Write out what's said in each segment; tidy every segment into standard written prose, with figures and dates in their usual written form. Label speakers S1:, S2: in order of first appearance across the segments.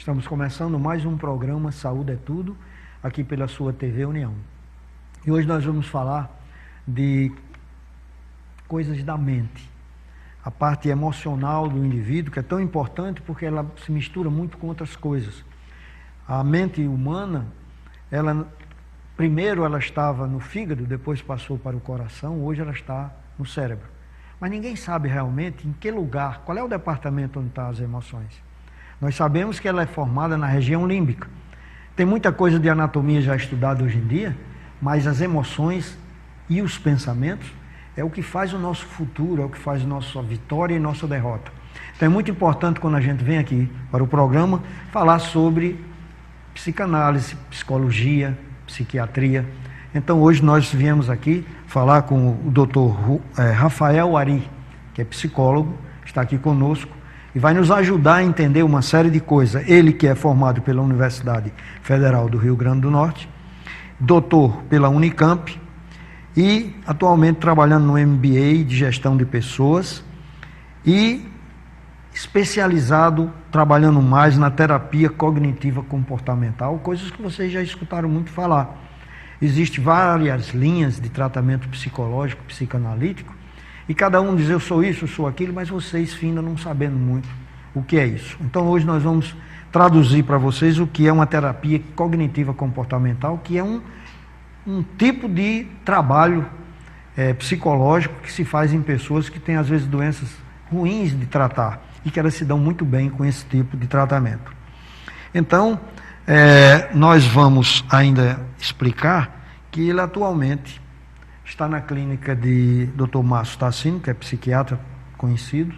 S1: Estamos começando mais um programa Saúde é Tudo, aqui pela sua TV União. E hoje nós vamos falar de coisas da mente. A parte emocional do indivíduo, que é tão importante porque ela se mistura muito com outras coisas. A mente humana, primeiro ela estava no fígado, depois passou para o coração, hoje ela está no cérebro. Mas ninguém sabe realmente em que lugar, qual é o departamento onde estão as emoções. Nós sabemos que ela é formada na região límbica. Tem muita coisa de anatomia já estudada hoje em dia, mas as emoções e os pensamentos é o que faz o nosso futuro, é o que faz a nossa vitória e nossa derrota. Então é muito importante quando a gente vem aqui para o programa falar sobre psicanálise, psicologia, psiquiatria. Então hoje nós viemos aqui falar com o Dr. Rafael Ari, que é psicólogo, está aqui conosco e vai nos ajudar a entender uma série de coisas. Ele que é formado pela Universidade Federal do Rio Grande do Norte, doutor pela Unicamp e atualmente trabalhando no MBA de Gestão de Pessoas e especializado, trabalhando mais na terapia cognitiva comportamental, coisas que vocês já escutaram muito falar. Existem várias linhas de tratamento psicológico, psicanalítico, e cada um diz eu sou isso, eu sou aquilo, mas vocês findam não sabendo muito o que é isso. Então hoje nós vamos traduzir para vocês o que é uma terapia cognitiva comportamental, que é um tipo de trabalho psicológico que se faz em pessoas que têm às vezes doenças ruins de tratar e que elas se dão muito bem com esse tipo de tratamento. Então, nós vamos ainda explicar que ele atualmente está na clínica de Dr. Márcio Tassino, que é psiquiatra conhecido,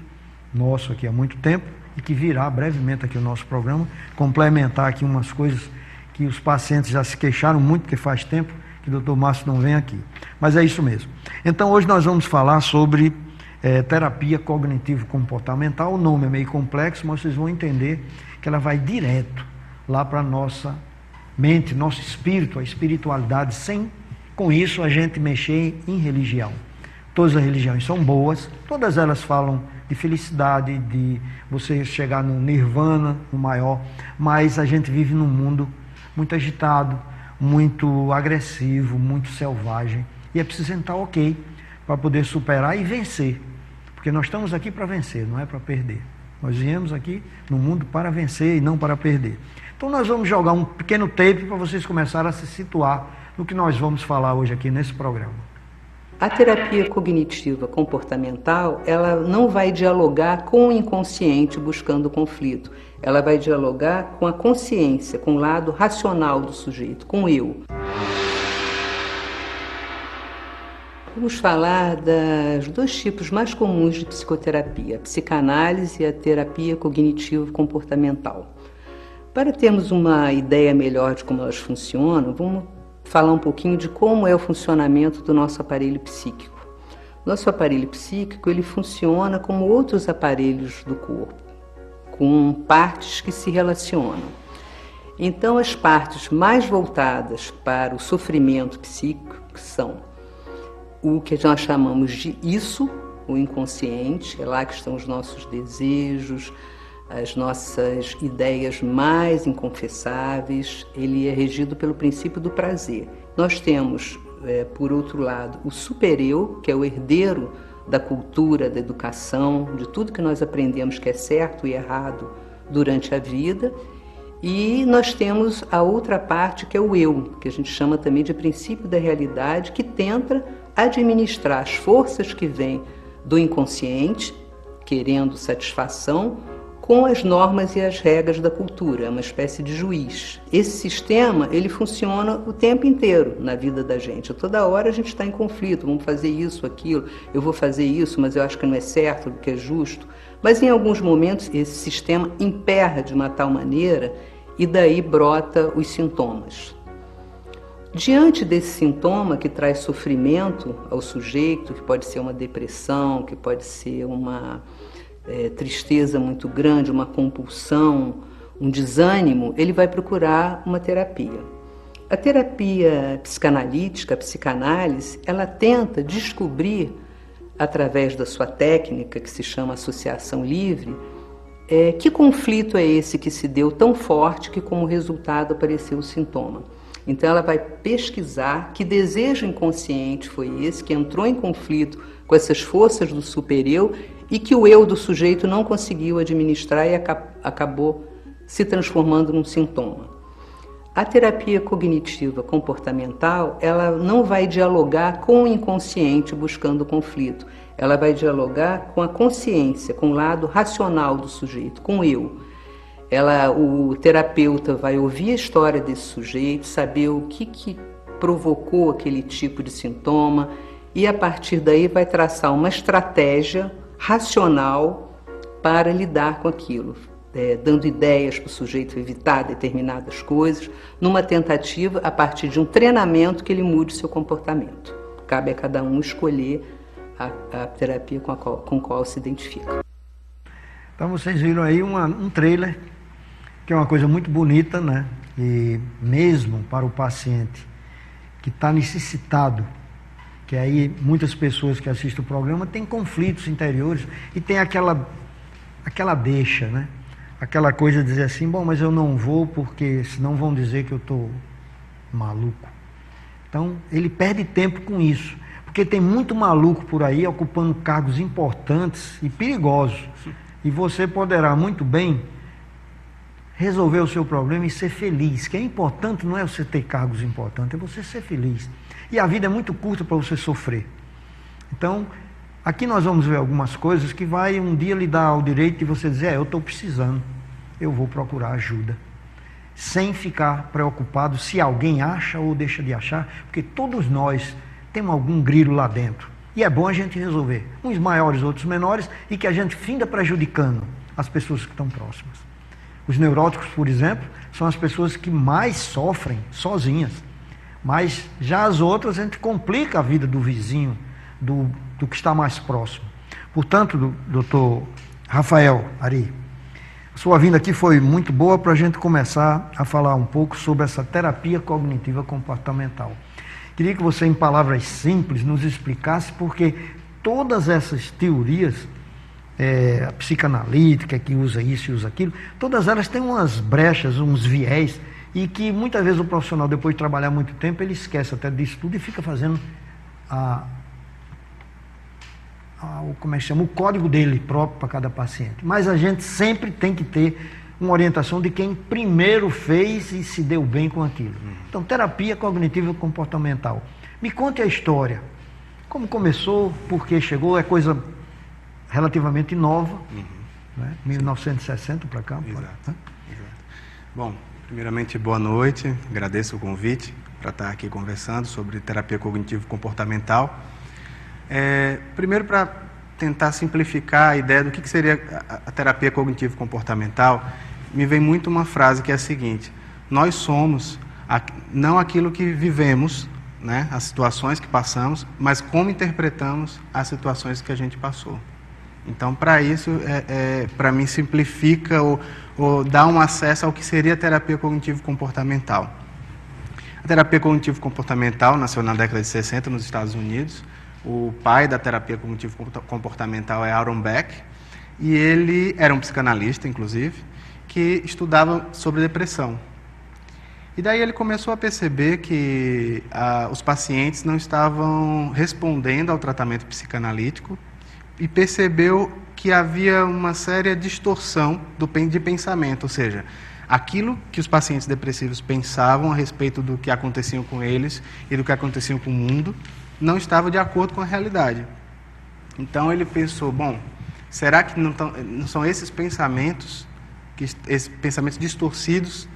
S1: nosso aqui há muito tempo, e que virá brevemente aqui o nosso programa, complementar aqui umas coisas que os pacientes já se queixaram muito, porque faz tempo que o Dr. Márcio não vem aqui. Mas é isso mesmo. Então hoje nós vamos falar sobre terapia cognitivo-comportamental. O nome é meio complexo, mas vocês vão entender que ela vai direto lá para a nossa mente, nosso espírito, a espiritualidade, sem com isso a gente mexer em religião. Todas as religiões são boas, todas elas falam de felicidade, de você chegar no nirvana, no maior, mas a gente vive num mundo muito agitado, muito agressivo, muito selvagem, e é preciso sentar ok para poder superar e vencer, porque nós estamos aqui para vencer, não é para perder. Nós viemos aqui no mundo para vencer e não para perder. Então nós vamos jogar um pequeno tape para vocês começarem a se situar no que nós vamos falar hoje aqui nesse programa.
S2: A terapia cognitiva comportamental, ela não vai dialogar com o inconsciente buscando conflito. Ela vai dialogar com a consciência, com o lado racional do sujeito, com o eu. Vamos falar dos dois tipos mais comuns de psicoterapia, a psicanálise e a terapia cognitivo-comportamental. Para termos uma ideia melhor de como elas funcionam, vamos falar um pouquinho de como é o funcionamento do nosso aparelho psíquico. Nosso aparelho psíquico, ele funciona como outros aparelhos do corpo, com partes que se relacionam. Então, as partes mais voltadas para o sofrimento psíquico são o que nós chamamos de isso, o inconsciente, é lá que estão os nossos desejos, as nossas ideias mais inconfessáveis. Ele é regido pelo princípio do prazer. Nós temos, por outro lado, o supereu, que é o herdeiro da cultura, da educação, de tudo que nós aprendemos que é certo e errado durante a vida. E nós temos a outra parte, que é o eu, que a gente chama também de princípio da realidade, que tenta administrar as forças que vêm do inconsciente, querendo satisfação, com as normas e as regras da cultura, é uma espécie de juiz. Esse sistema, ele funciona o tempo inteiro na vida da gente. A toda hora a gente está em conflito, vamos fazer isso, aquilo, eu vou fazer isso, mas eu acho que não é certo, que é justo. Mas em alguns momentos esse sistema emperra de uma tal maneira e daí brota os sintomas. Diante desse sintoma que traz sofrimento ao sujeito, que pode ser uma depressão, que pode ser uma tristeza muito grande, uma compulsão, um desânimo, ele vai procurar uma terapia. A terapia psicanalítica, a psicanálise, ela tenta descobrir, através da sua técnica, que se chama associação livre, Que conflito é esse que se deu tão forte que como resultado apareceu o sintoma? Então ela vai pesquisar que desejo inconsciente foi esse, que entrou em conflito com essas forças do super-eu e que o eu do sujeito não conseguiu administrar e acabou se transformando num sintoma. A terapia cognitiva comportamental, ela não vai dialogar com o inconsciente buscando o conflito. Ela vai dialogar com a consciência, com o lado racional do sujeito, com o eu. O terapeuta vai ouvir a história desse sujeito, saber o que provocou aquele tipo de sintoma e, a partir daí, vai traçar uma estratégia racional para lidar com aquilo, dando ideias para o sujeito evitar determinadas coisas, numa tentativa, a partir de um treinamento, que ele mude o seu comportamento. Cabe a cada um escolher a terapia com a qual se identifica.
S1: Então vocês viram aí um trailer, que é uma coisa muito bonita, né? E mesmo para o paciente que está necessitado, que aí muitas pessoas que assistem o programa têm conflitos interiores e tem aquela deixa, né? Aquela coisa de dizer assim, bom, mas eu não vou porque senão vão dizer que eu estou maluco. Então ele perde tempo com isso. Porque tem muito maluco por aí ocupando cargos importantes e perigosos. E você poderá muito bem resolver o seu problema e ser feliz. O que é importante não é você ter cargos importantes, é você ser feliz. E a vida é muito curta para você sofrer. Então, aqui nós vamos ver algumas coisas que vai um dia lhe dar o direito de você dizer, eu estou precisando, eu vou procurar ajuda. Sem ficar preocupado se alguém acha ou deixa de achar, porque todos nós temos algum grilo lá dentro. E é bom a gente resolver. Uns maiores, outros menores, e que a gente finda prejudicando as pessoas que estão próximas. Os neuróticos, por exemplo, são as pessoas que mais sofrem sozinhas. Mas já as outras, a gente complica a vida do vizinho, do que está mais próximo. Portanto, doutor Rafael Ari, a sua vinda aqui foi muito boa para a gente começar a falar um pouco sobre essa terapia cognitiva comportamental. Queria que você, em palavras simples, nos explicasse porque todas essas teorias, a psicanalítica que usa isso e usa aquilo, todas elas têm umas brechas, uns viés, e que muitas vezes o profissional, depois de trabalhar muito tempo, ele esquece até disso tudo e fica fazendo como é que chama? O código dele próprio para cada paciente. Mas a gente sempre tem que ter uma orientação de quem primeiro fez e se deu bem com aquilo. Então, terapia cognitiva comportamental. Me conte a história. Como começou, por que chegou, é coisa relativamente nova, né? 1960 para cá.
S3: Exato, exato. Bom, primeiramente, boa noite, agradeço o convite para estar aqui conversando sobre terapia cognitivo comportamental. Primeiro, para tentar simplificar a ideia do que seria a terapia cognitivo comportamental, me vem muito uma frase que é a seguinte: nós somos não aquilo que vivemos, né, as situações que passamos, mas como interpretamos as situações que a gente passou. Então, para isso, para mim, simplifica ou dá um acesso ao que seria a terapia cognitivo comportamental. A terapia cognitivo comportamental nasceu na década de 60 nos Estados Unidos. O pai da terapia cognitivo comportamental é Aaron Beck, e ele era um psicanalista, inclusive, que estudava sobre depressão. E daí ele começou a perceber que os pacientes não estavam respondendo ao tratamento psicanalítico e percebeu que havia uma séria distorção de pensamento, ou seja, aquilo que os pacientes depressivos pensavam a respeito do que acontecia com eles e do que acontecia com o mundo não estava de acordo com a realidade. Então ele pensou, bom, será que não são esses pensamentos, esses pensamentos distorcidos,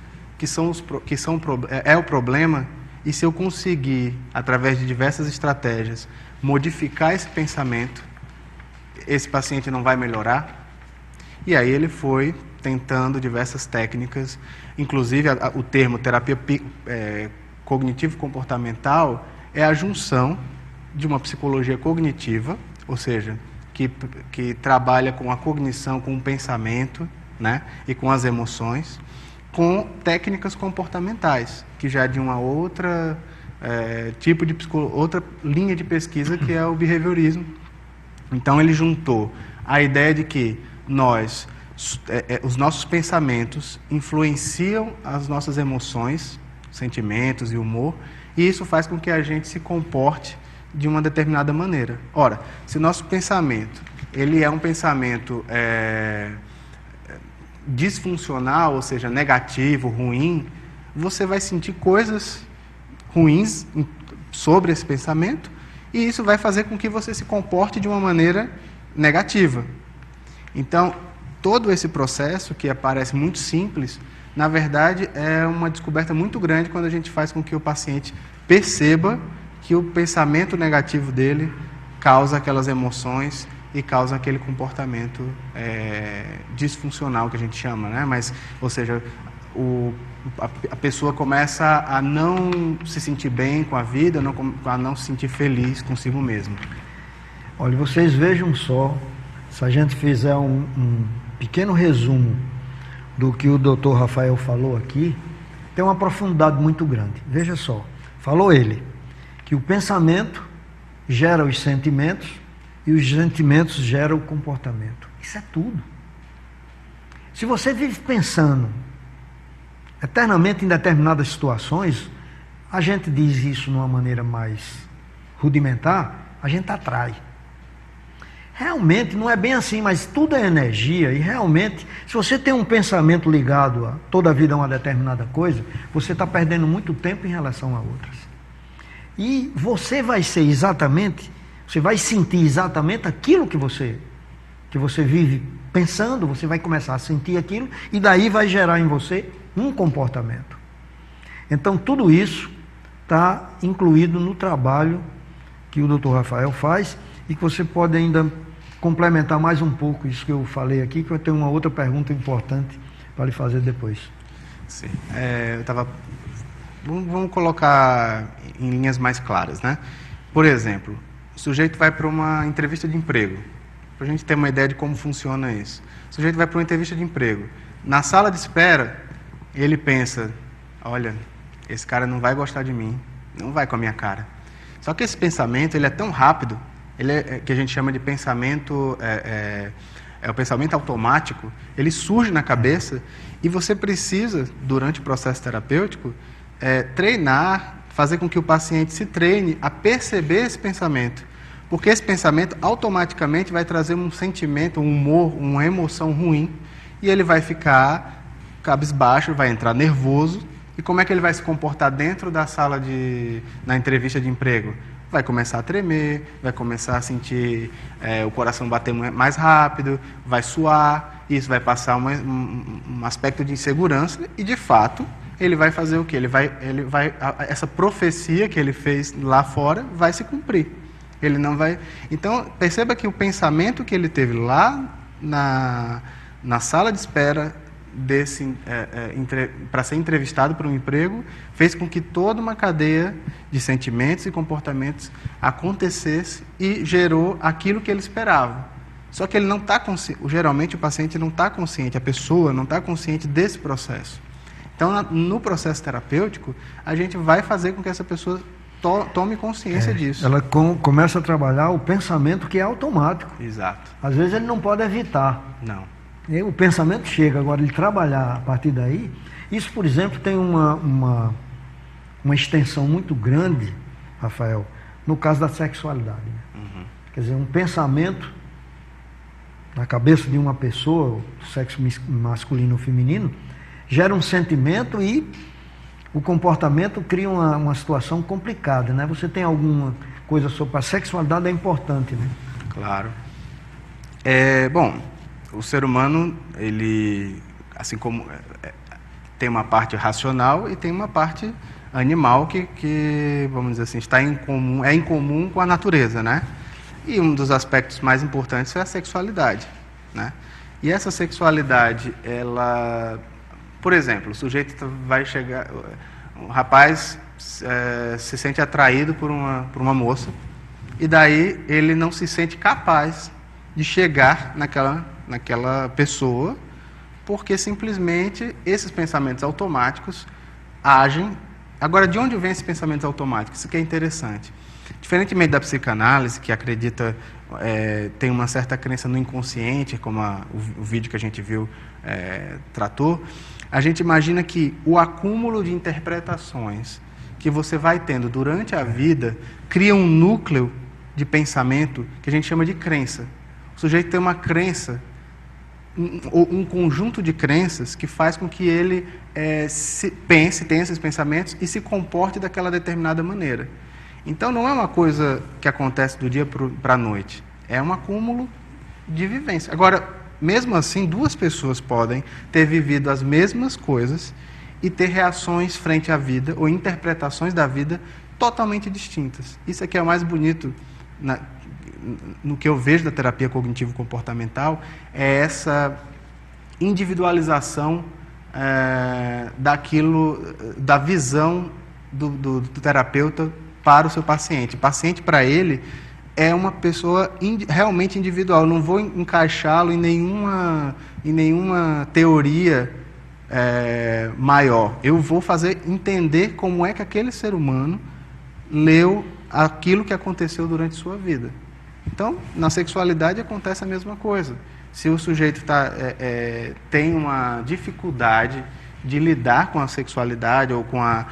S3: é o problema? E se eu conseguir, através de diversas estratégias, modificar esse pensamento, esse paciente não vai melhorar? E aí ele foi tentando diversas técnicas, inclusive o termo terapia cognitivo-comportamental é a junção de uma psicologia cognitiva, ou seja, que trabalha com a cognição, com o pensamento, né, e com as emoções, com técnicas comportamentais, que já é de uma outra outra linha de pesquisa, que é o behaviorismo. Então ele juntou a ideia de que nós os nossos pensamentos influenciam as nossas emoções, sentimentos e humor, e isso faz com que a gente se comporte de uma determinada maneira. Ora, se o nosso pensamento ele é um pensamento disfuncional, ou seja, negativo, ruim, você vai sentir coisas ruins sobre esse pensamento, e isso vai fazer com que você se comporte de uma maneira negativa. Então, todo esse processo, que parece muito simples, na verdade é uma descoberta muito grande quando a gente faz com que o paciente perceba que o pensamento negativo dele causa aquelas emoções e causa aquele comportamento disfuncional que a gente chama, né? Mas, ou seja, a pessoa começa a não se sentir bem com a vida, a não se sentir feliz consigo mesmo.
S1: Olha, vocês vejam só, se a gente fizer um pequeno resumo do que o Dr. Rafael falou aqui, tem uma profundidade muito grande. Veja só, falou ele que o pensamento gera os sentimentos e os sentimentos geram o comportamento. Isso é tudo. Se você vive pensando eternamente em determinadas situações, a gente diz isso de uma maneira mais rudimentar, a gente atrai. Realmente não é bem assim, mas tudo é energia, e realmente, se você tem um pensamento ligado a toda a vida a uma determinada coisa, você está perdendo muito tempo em relação a outras. E você vai ser exatamente, você vai sentir exatamente aquilo que você vive pensando, você vai começar a sentir aquilo, e daí vai gerar em você um comportamento. Então, tudo isso está incluído no trabalho que o Dr. Rafael faz, e que você pode ainda complementar mais um pouco isso que eu falei aqui, que eu tenho uma outra pergunta importante para lhe fazer depois.
S3: Sim, vamos colocar em linhas mais claras, né? Por exemplo, o sujeito vai para uma entrevista de emprego, para a gente ter uma ideia de como funciona isso. O sujeito vai para uma entrevista de emprego. Na sala de espera, ele pensa, olha, esse cara não vai gostar de mim, não vai com a minha cara. Só que esse pensamento, ele é tão rápido, que a gente chama de pensamento, o pensamento automático, ele surge na cabeça, e você precisa, durante o processo terapêutico, treinar, fazer com que o paciente se treine a perceber esse pensamento, porque esse pensamento automaticamente vai trazer um sentimento, um humor, uma emoção ruim, e ele vai ficar cabisbaixo, vai entrar nervoso. E como é que ele vai se comportar dentro da sala na entrevista de emprego? Vai começar a tremer, vai começar a sentir o coração bater mais rápido, vai suar, isso vai passar um aspecto de insegurança, e de fato ele vai fazer o quê? Essa profecia que ele fez lá fora vai se cumprir. Ele não vai. Então, perceba que o pensamento que ele teve lá na sala de espera para ser entrevistado para um emprego, fez com que toda uma cadeia de sentimentos e comportamentos acontecesse e gerou aquilo que ele esperava. Só que ele não está consciente, geralmente o paciente não está consciente, a pessoa não está consciente desse processo. Então, no processo terapêutico, a gente vai fazer com que essa pessoa tome consciência disso.
S1: Ela começa a trabalhar o pensamento que é automático.
S3: Exato.
S1: Às vezes ele não pode evitar.
S3: Não.
S1: E o pensamento chega, agora ele trabalhar a partir daí, isso, por exemplo, tem uma extensão muito grande, Rafael, no caso da sexualidade. Né?
S3: Uhum.
S1: Quer dizer, um pensamento na cabeça de uma pessoa, sexo masculino ou feminino, gera um sentimento e o comportamento cria uma situação complicada, né? Você tem alguma coisa sobre a sexualidade? É importante, né?
S3: Claro. Bom, o ser humano, ele, assim como tem uma parte racional e tem uma parte animal que vamos dizer assim, é em comum com a natureza, né? E um dos aspectos mais importantes é a sexualidade, né? E essa sexualidade, ela, por exemplo, o sujeito vai chegar, um rapaz se sente atraído por uma moça, e daí ele não se sente capaz de chegar naquela pessoa, porque simplesmente esses pensamentos automáticos agem. Agora, de onde vem esses pensamentos automáticos? Isso que é interessante. Diferentemente da psicanálise, que acredita, tem uma certa crença no inconsciente, como o vídeo que a gente viu tratou, a gente imagina que o acúmulo de interpretações que você vai tendo durante a vida cria um núcleo de pensamento que a gente chama de crença. O sujeito tem uma crença, um conjunto de crenças que faz com que ele tenha esses pensamentos e se comporte daquela determinada maneira. Então, não é uma coisa que acontece do dia para a noite. É um acúmulo de vivência. Agora, mesmo assim, duas pessoas podem ter vivido as mesmas coisas e ter reações frente à vida ou interpretações da vida totalmente distintas. Isso aqui é o mais bonito no que eu vejo da terapia cognitivo-comportamental, é essa individualização da visão do terapeuta para o seu paciente. O paciente, para ele, é uma pessoa realmente individual. Eu não vou encaixá-lo em nenhuma teoria maior. Eu vou fazer entender como é que aquele ser humano leu aquilo que aconteceu durante sua vida. Então, na sexualidade acontece a mesma coisa. Se o sujeito tem uma dificuldade de lidar com a sexualidade ou com a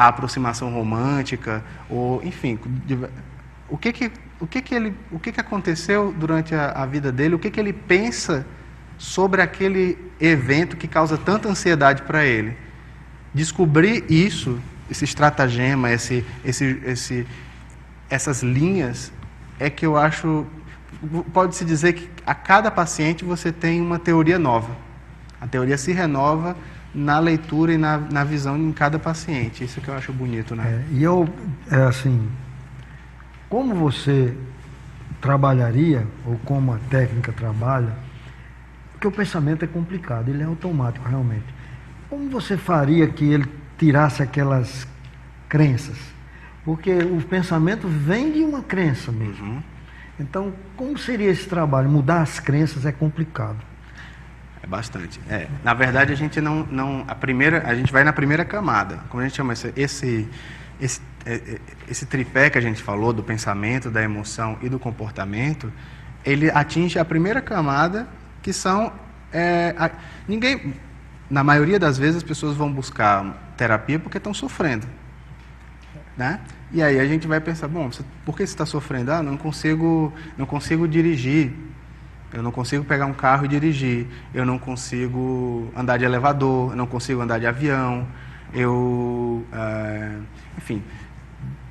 S3: aproximação romântica, ou enfim, o que aconteceu durante a vida dele, o que ele pensa sobre aquele evento que causa tanta ansiedade para ele. Descobrir isso, esse estratagema, essas linhas, é que eu acho, pode-se dizer que a cada paciente você tem uma teoria nova. A teoria se renova na leitura e na visão em cada paciente. Isso que eu acho bonito, né?
S1: E eu, assim, como você trabalharia, ou como a técnica trabalha, porque o pensamento é complicado, ele é automático realmente. Como você faria que ele tirasse aquelas crenças? Porque o pensamento vem de uma crença mesmo.
S3: Uhum.
S1: Então, como seria esse trabalho? Mudar as crenças é complicado.
S3: É bastante. Na verdade, a gente a gente vai na primeira camada. Como a gente chama esse tripé que a gente falou, do pensamento, da emoção e do comportamento, ele atinge a primeira camada, que são... na maioria das vezes, as pessoas vão buscar terapia porque estão sofrendo. Né? E aí a gente vai pensar, bom, por que você está sofrendo? Não consigo dirigir, eu não consigo pegar um carro e dirigir, eu não consigo andar de elevador, eu não consigo andar de avião, enfim,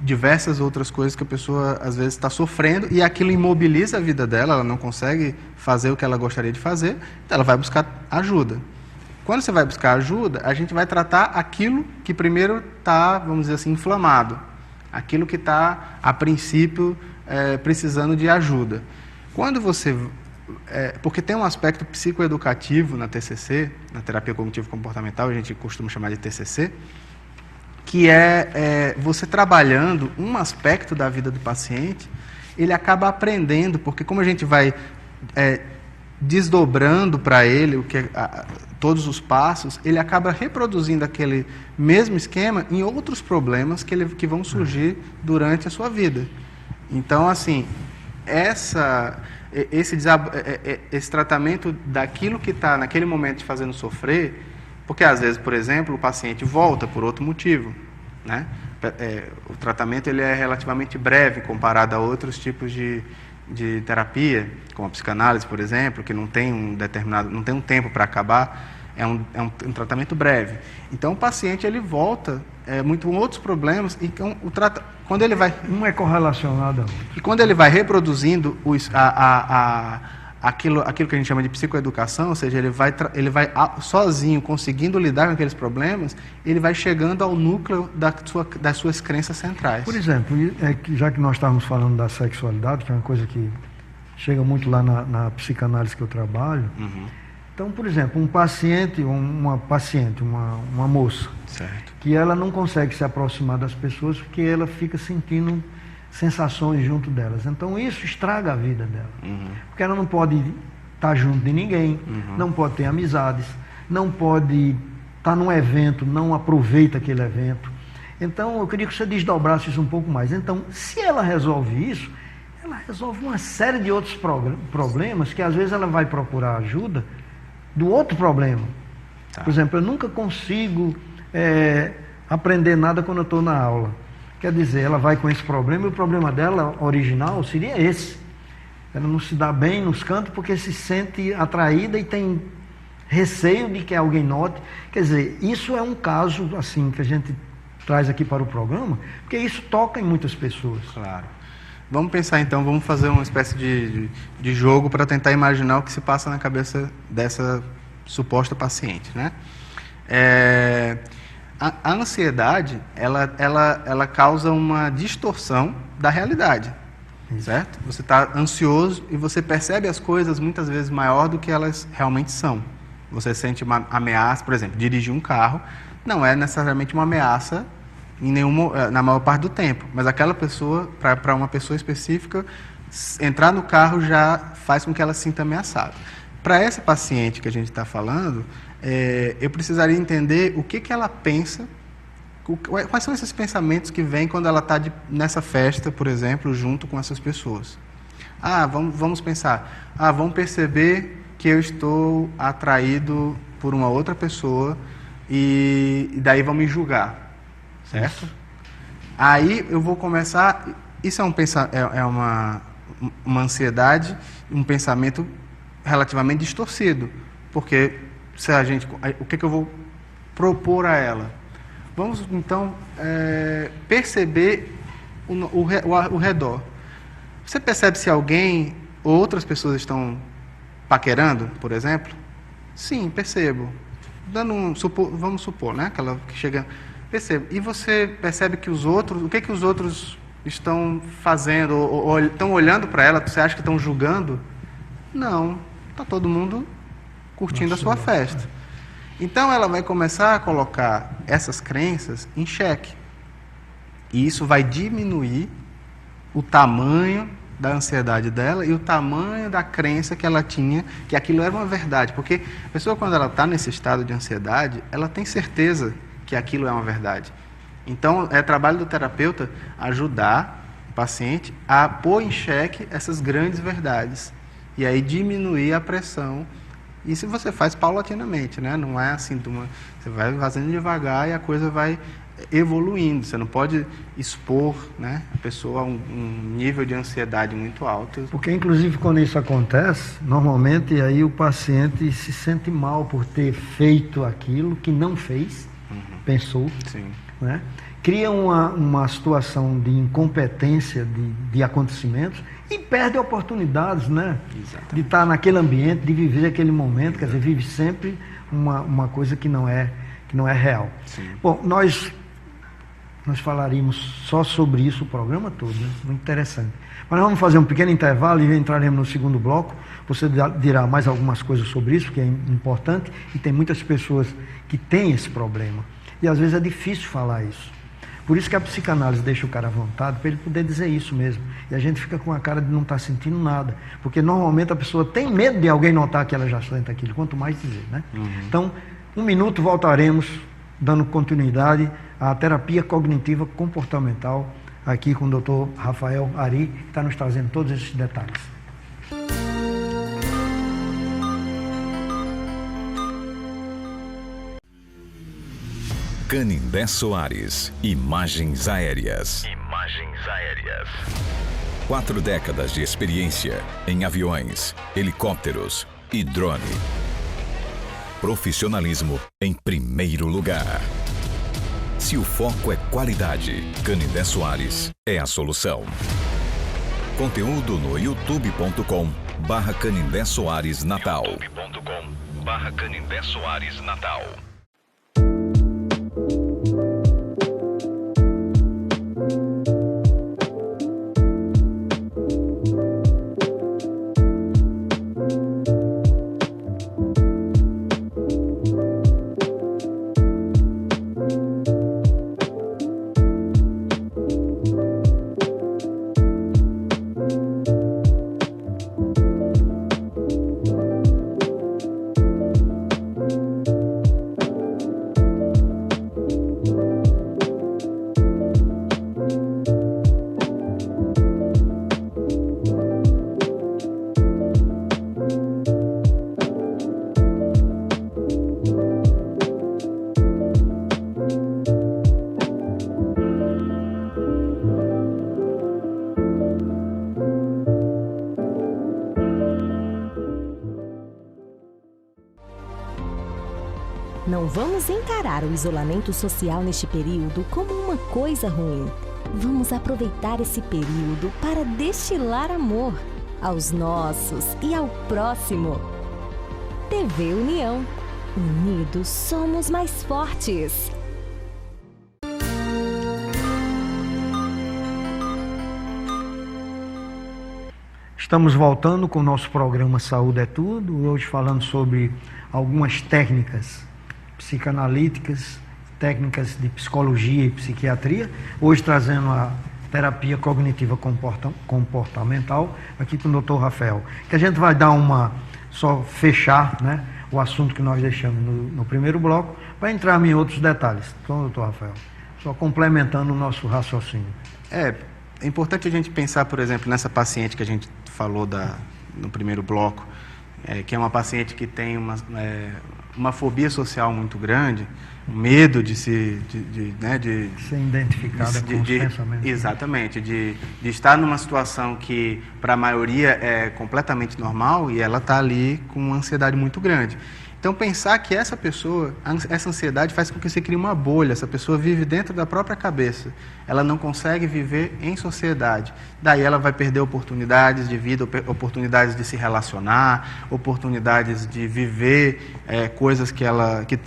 S3: diversas outras coisas que a pessoa às vezes está sofrendo e aquilo imobiliza a vida dela, ela não consegue fazer o que ela gostaria de fazer, então ela vai buscar ajuda. Quando você vai buscar ajuda, a gente vai tratar aquilo que primeiro está, vamos dizer assim, inflamado. Aquilo que está, a princípio, precisando de ajuda. Quando você... porque tem um aspecto psicoeducativo na TCC, na terapia cognitivo-comportamental, a gente costuma chamar de TCC, que é você trabalhando um aspecto da vida do paciente, ele acaba aprendendo, porque como a gente vai desdobrando para ele todos os passos, ele acaba reproduzindo aquele mesmo esquema em outros problemas que vão surgir durante a sua vida. Então, assim, esse tratamento daquilo que está naquele momento te fazendo sofrer, porque às vezes, por exemplo, o paciente volta por outro motivo, né? O tratamento ele é relativamente breve comparado a outros tipos de terapia, como a psicanálise, por exemplo, que não tem um tempo para acabar, é um tratamento breve. Então o paciente ele volta muito com outros problemas, então quando ele vai...
S1: Um é correlacionado ao outro.
S3: E quando ele vai reproduzindo aquilo que a gente chama de psicoeducação, ou seja, ele vai sozinho conseguindo lidar com aqueles problemas, ele vai chegando ao núcleo das suas crenças centrais.
S1: Por exemplo, já que nós estávamos falando da sexualidade, que é uma coisa que chega muito lá na psicanálise que eu trabalho.
S3: Uhum.
S1: Então, por exemplo, uma moça,
S3: certo,
S1: que ela não consegue se aproximar das pessoas porque ela fica sentindo sensações junto delas. Então isso estraga a vida dela.
S3: Uhum.
S1: Porque ela não pode estar junto de ninguém, não pode ter amizades, não pode estar num evento, não aproveita aquele evento. Então, eu queria que você desdobrasse isso um pouco mais. Então, se ela resolve isso, ela resolve uma série de outros problemas que, às vezes, ela vai procurar ajuda do outro problema. Tá. Por exemplo, eu nunca consigo aprender nada quando eu estou na aula. Quer dizer, ela vai com esse problema e o problema dela original seria esse. Ela não se dá bem nos cantos porque se sente atraída e tem receio de que alguém note. Quer dizer, isso é um caso assim que a gente traz aqui para o programa, porque isso toca em muitas pessoas.
S3: Claro. Vamos pensar então, vamos fazer uma espécie de jogo para tentar imaginar o que se passa na cabeça dessa suposta paciente, né? A ansiedade, ela causa uma distorção da realidade, certo? Você está ansioso e você percebe as coisas muitas vezes maior do que elas realmente são. Você sente uma ameaça, por exemplo, dirigir um carro não é necessariamente uma ameaça na maior parte do tempo, mas aquela pessoa, para uma pessoa específica, entrar no carro já faz com que ela se sinta ameaçada. Para essa paciente que a gente está falando, eu precisaria entender o que ela pensa, quais são esses pensamentos que vêm quando ela está nessa festa, por exemplo, junto com essas pessoas. Vamos pensar, vamos perceber que eu estou atraído por uma outra pessoa e daí vão me julgar, certo? Isso. Aí eu vou começar, isso é uma ansiedade, um pensamento relativamente distorcido, porque o que eu vou propor a ela? Vamos então perceber o redor. Você percebe se alguém ou outras pessoas estão paquerando, por exemplo? Sim, percebo. Vamos supor, né? Que chega, percebo. E você percebe que o que os outros estão fazendo ou estão olhando para ela? Você acha que estão julgando? Não, está todo mundo curtindo a sua festa. Então ela vai começar a colocar essas crenças em xeque. E isso vai diminuir o tamanho da ansiedade dela e o tamanho da crença que ela tinha que aquilo era uma verdade. Porque a pessoa, quando ela está nesse estado de ansiedade, ela tem certeza que aquilo é uma verdade. Então, é trabalho do terapeuta ajudar o paciente a pôr em xeque essas grandes verdades. E aí diminuir a pressão. Isso você faz paulatinamente, né? Não é assim, você vai fazendo devagar e a coisa vai evoluindo. Você não pode expor, né, a pessoa a um nível de ansiedade muito alto.
S1: Porque, inclusive, quando isso acontece, normalmente aí o paciente se sente mal por ter feito aquilo que não fez, pensou,
S3: Sim.
S1: Né? Cria uma situação de incompetência de acontecimentos e perde oportunidades, né?
S3: Exatamente.
S1: De estar naquele ambiente, de viver aquele momento. Quer dizer, vive sempre uma coisa que não é real.
S3: Sim.
S1: Bom, nós falaríamos só sobre isso o programa todo, né? Muito interessante. Mas nós vamos fazer um pequeno intervalo e entraremos no segundo bloco. Você dirá mais algumas coisas sobre isso, que é importante, e tem muitas pessoas que têm esse problema. E às vezes é difícil falar isso. Por isso que a psicanálise deixa o cara à vontade, para ele poder dizer isso mesmo. E a gente fica com a cara de não estar sentindo nada. Porque normalmente a pessoa tem medo de alguém notar que ela já sente aquilo, quanto mais dizer, né? Então, 1 minuto, voltaremos dando continuidade à terapia cognitiva comportamental, aqui com o Dr. Rafael Ari, que está nos trazendo todos esses detalhes.
S4: Canindé Soares, Imagens Aéreas. 4 décadas de experiência em aviões, helicópteros e drone. Profissionalismo em primeiro lugar. Se o foco é qualidade, Canindé Soares é a solução. Conteúdo no youtube.com/Canindé Soares Natal. youtube.com/Canindé Soares Natal.
S5: Não vamos encarar o isolamento social neste período como uma coisa ruim. Vamos aproveitar esse período para destilar amor aos nossos e ao próximo. TV União. Unidos somos mais fortes.
S1: Estamos voltando com o nosso programa Saúde é Tudo, hoje falando sobre algumas técnicas psicanalíticas, técnicas de psicologia e psiquiatria, hoje trazendo a terapia cognitiva comportamental, aqui com o Dr. Rafael, que a gente vai dar só fechar, né, o assunto que nós deixamos no primeiro bloco, para entrar em outros detalhes. Então, Dr. Rafael, só complementando o nosso raciocínio.
S3: É importante a gente pensar, por exemplo, nessa paciente que a gente falou no primeiro bloco, que é uma paciente que tem uma fobia social muito grande, um medo de ser
S1: identificada com os pensamentos.
S3: Exatamente, de estar numa situação que para a maioria é completamente normal e ela está ali com uma ansiedade muito grande. Então, pensar que essa ansiedade faz com que você crie uma bolha, essa pessoa vive dentro da própria cabeça, ela não consegue viver em sociedade. Daí ela vai perder oportunidades de vida, oportunidades de se relacionar, oportunidades de viver coisas que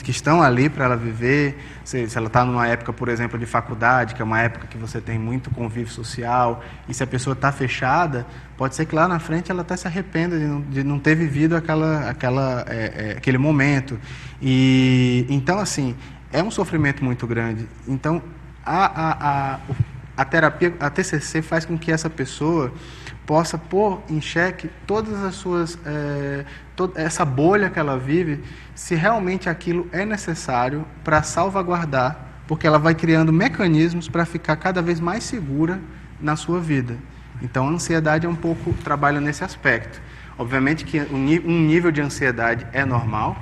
S3: estão ali para ela viver. Se ela está numa época, por exemplo, de faculdade, que é uma época que você tem muito convívio social, e se a pessoa está fechada, pode ser que lá na frente ela até se arrependa de não ter vivido aquele momento. E então, assim, é um sofrimento muito grande. Então, a terapia, a TCC faz com que essa pessoa possa pôr em xeque todas as suas, toda essa bolha que ela vive, se realmente aquilo é necessário para salvaguardar, porque ela vai criando mecanismos para ficar cada vez mais segura na sua vida. Então, a ansiedade é um pouco, trabalha nesse aspecto. Obviamente que um nível de ansiedade é normal,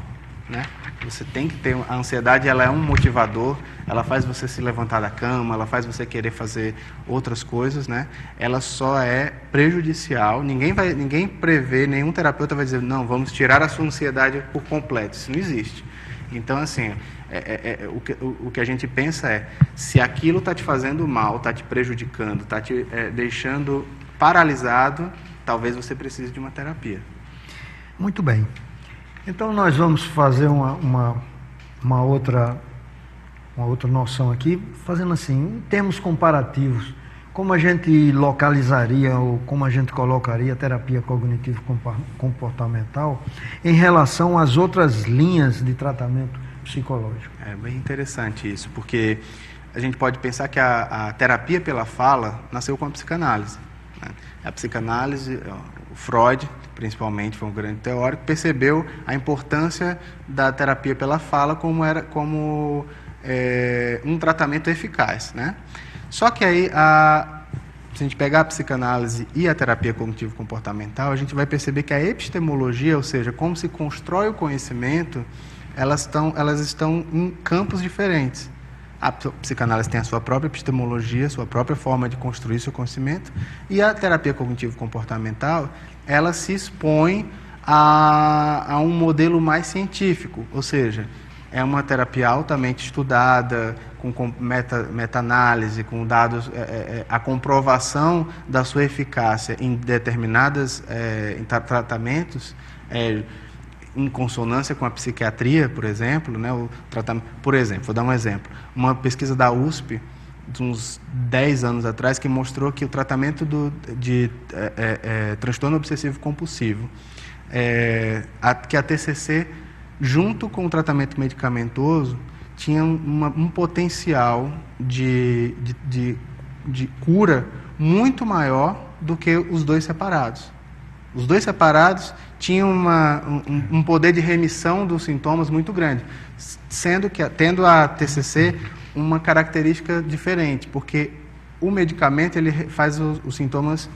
S3: né? Você tem que ter, a ansiedade ela é um motivador, ela faz você se levantar da cama, ela faz você querer fazer outras coisas, né? Ela só é prejudicial, ninguém prevê, nenhum terapeuta vai dizer, não, vamos tirar a sua ansiedade por completo, isso não existe. Então, assim, o que a gente pensa é, se aquilo está te fazendo mal, está te prejudicando, está te deixando paralisado, talvez você precise de uma terapia.
S1: Muito bem. Então, nós vamos fazer uma outra noção aqui, fazendo assim, em termos comparativos, como a gente localizaria ou como a gente colocaria a terapia cognitivo-comportamental em relação às outras linhas de tratamento psicológico.
S3: É bem interessante isso, porque a gente pode pensar que a terapia pela fala nasceu com a psicanálise, né? A psicanálise, o Freud, principalmente, foi um grande teórico, percebeu a importância da terapia pela fala como um tratamento eficaz, né? Só que aí, se a gente pegar a psicanálise e a terapia cognitivo-comportamental, a gente vai perceber que a epistemologia, ou seja, como se constrói o conhecimento, elas estão em campos diferentes. A psicanálise tem a sua própria epistemologia, sua própria forma de construir seu conhecimento, e a terapia cognitivo-comportamental, ela se expõe a um modelo mais científico, ou seja, é uma terapia altamente estudada, com meta-análise, com dados, a comprovação da sua eficácia em determinados tratamentos, em consonância com a psiquiatria, por exemplo, né, por exemplo, vou dar um exemplo, uma pesquisa da USP, de uns 10 anos atrás, que mostrou que o tratamento de transtorno obsessivo compulsivo, que a TCC, junto com o tratamento medicamentoso, tinha um potencial de cura muito maior do que os dois separados. Os dois separados tinham um poder de remissão dos sintomas muito grande, tendo a TCC uma característica diferente, porque o medicamento ele faz os sintomas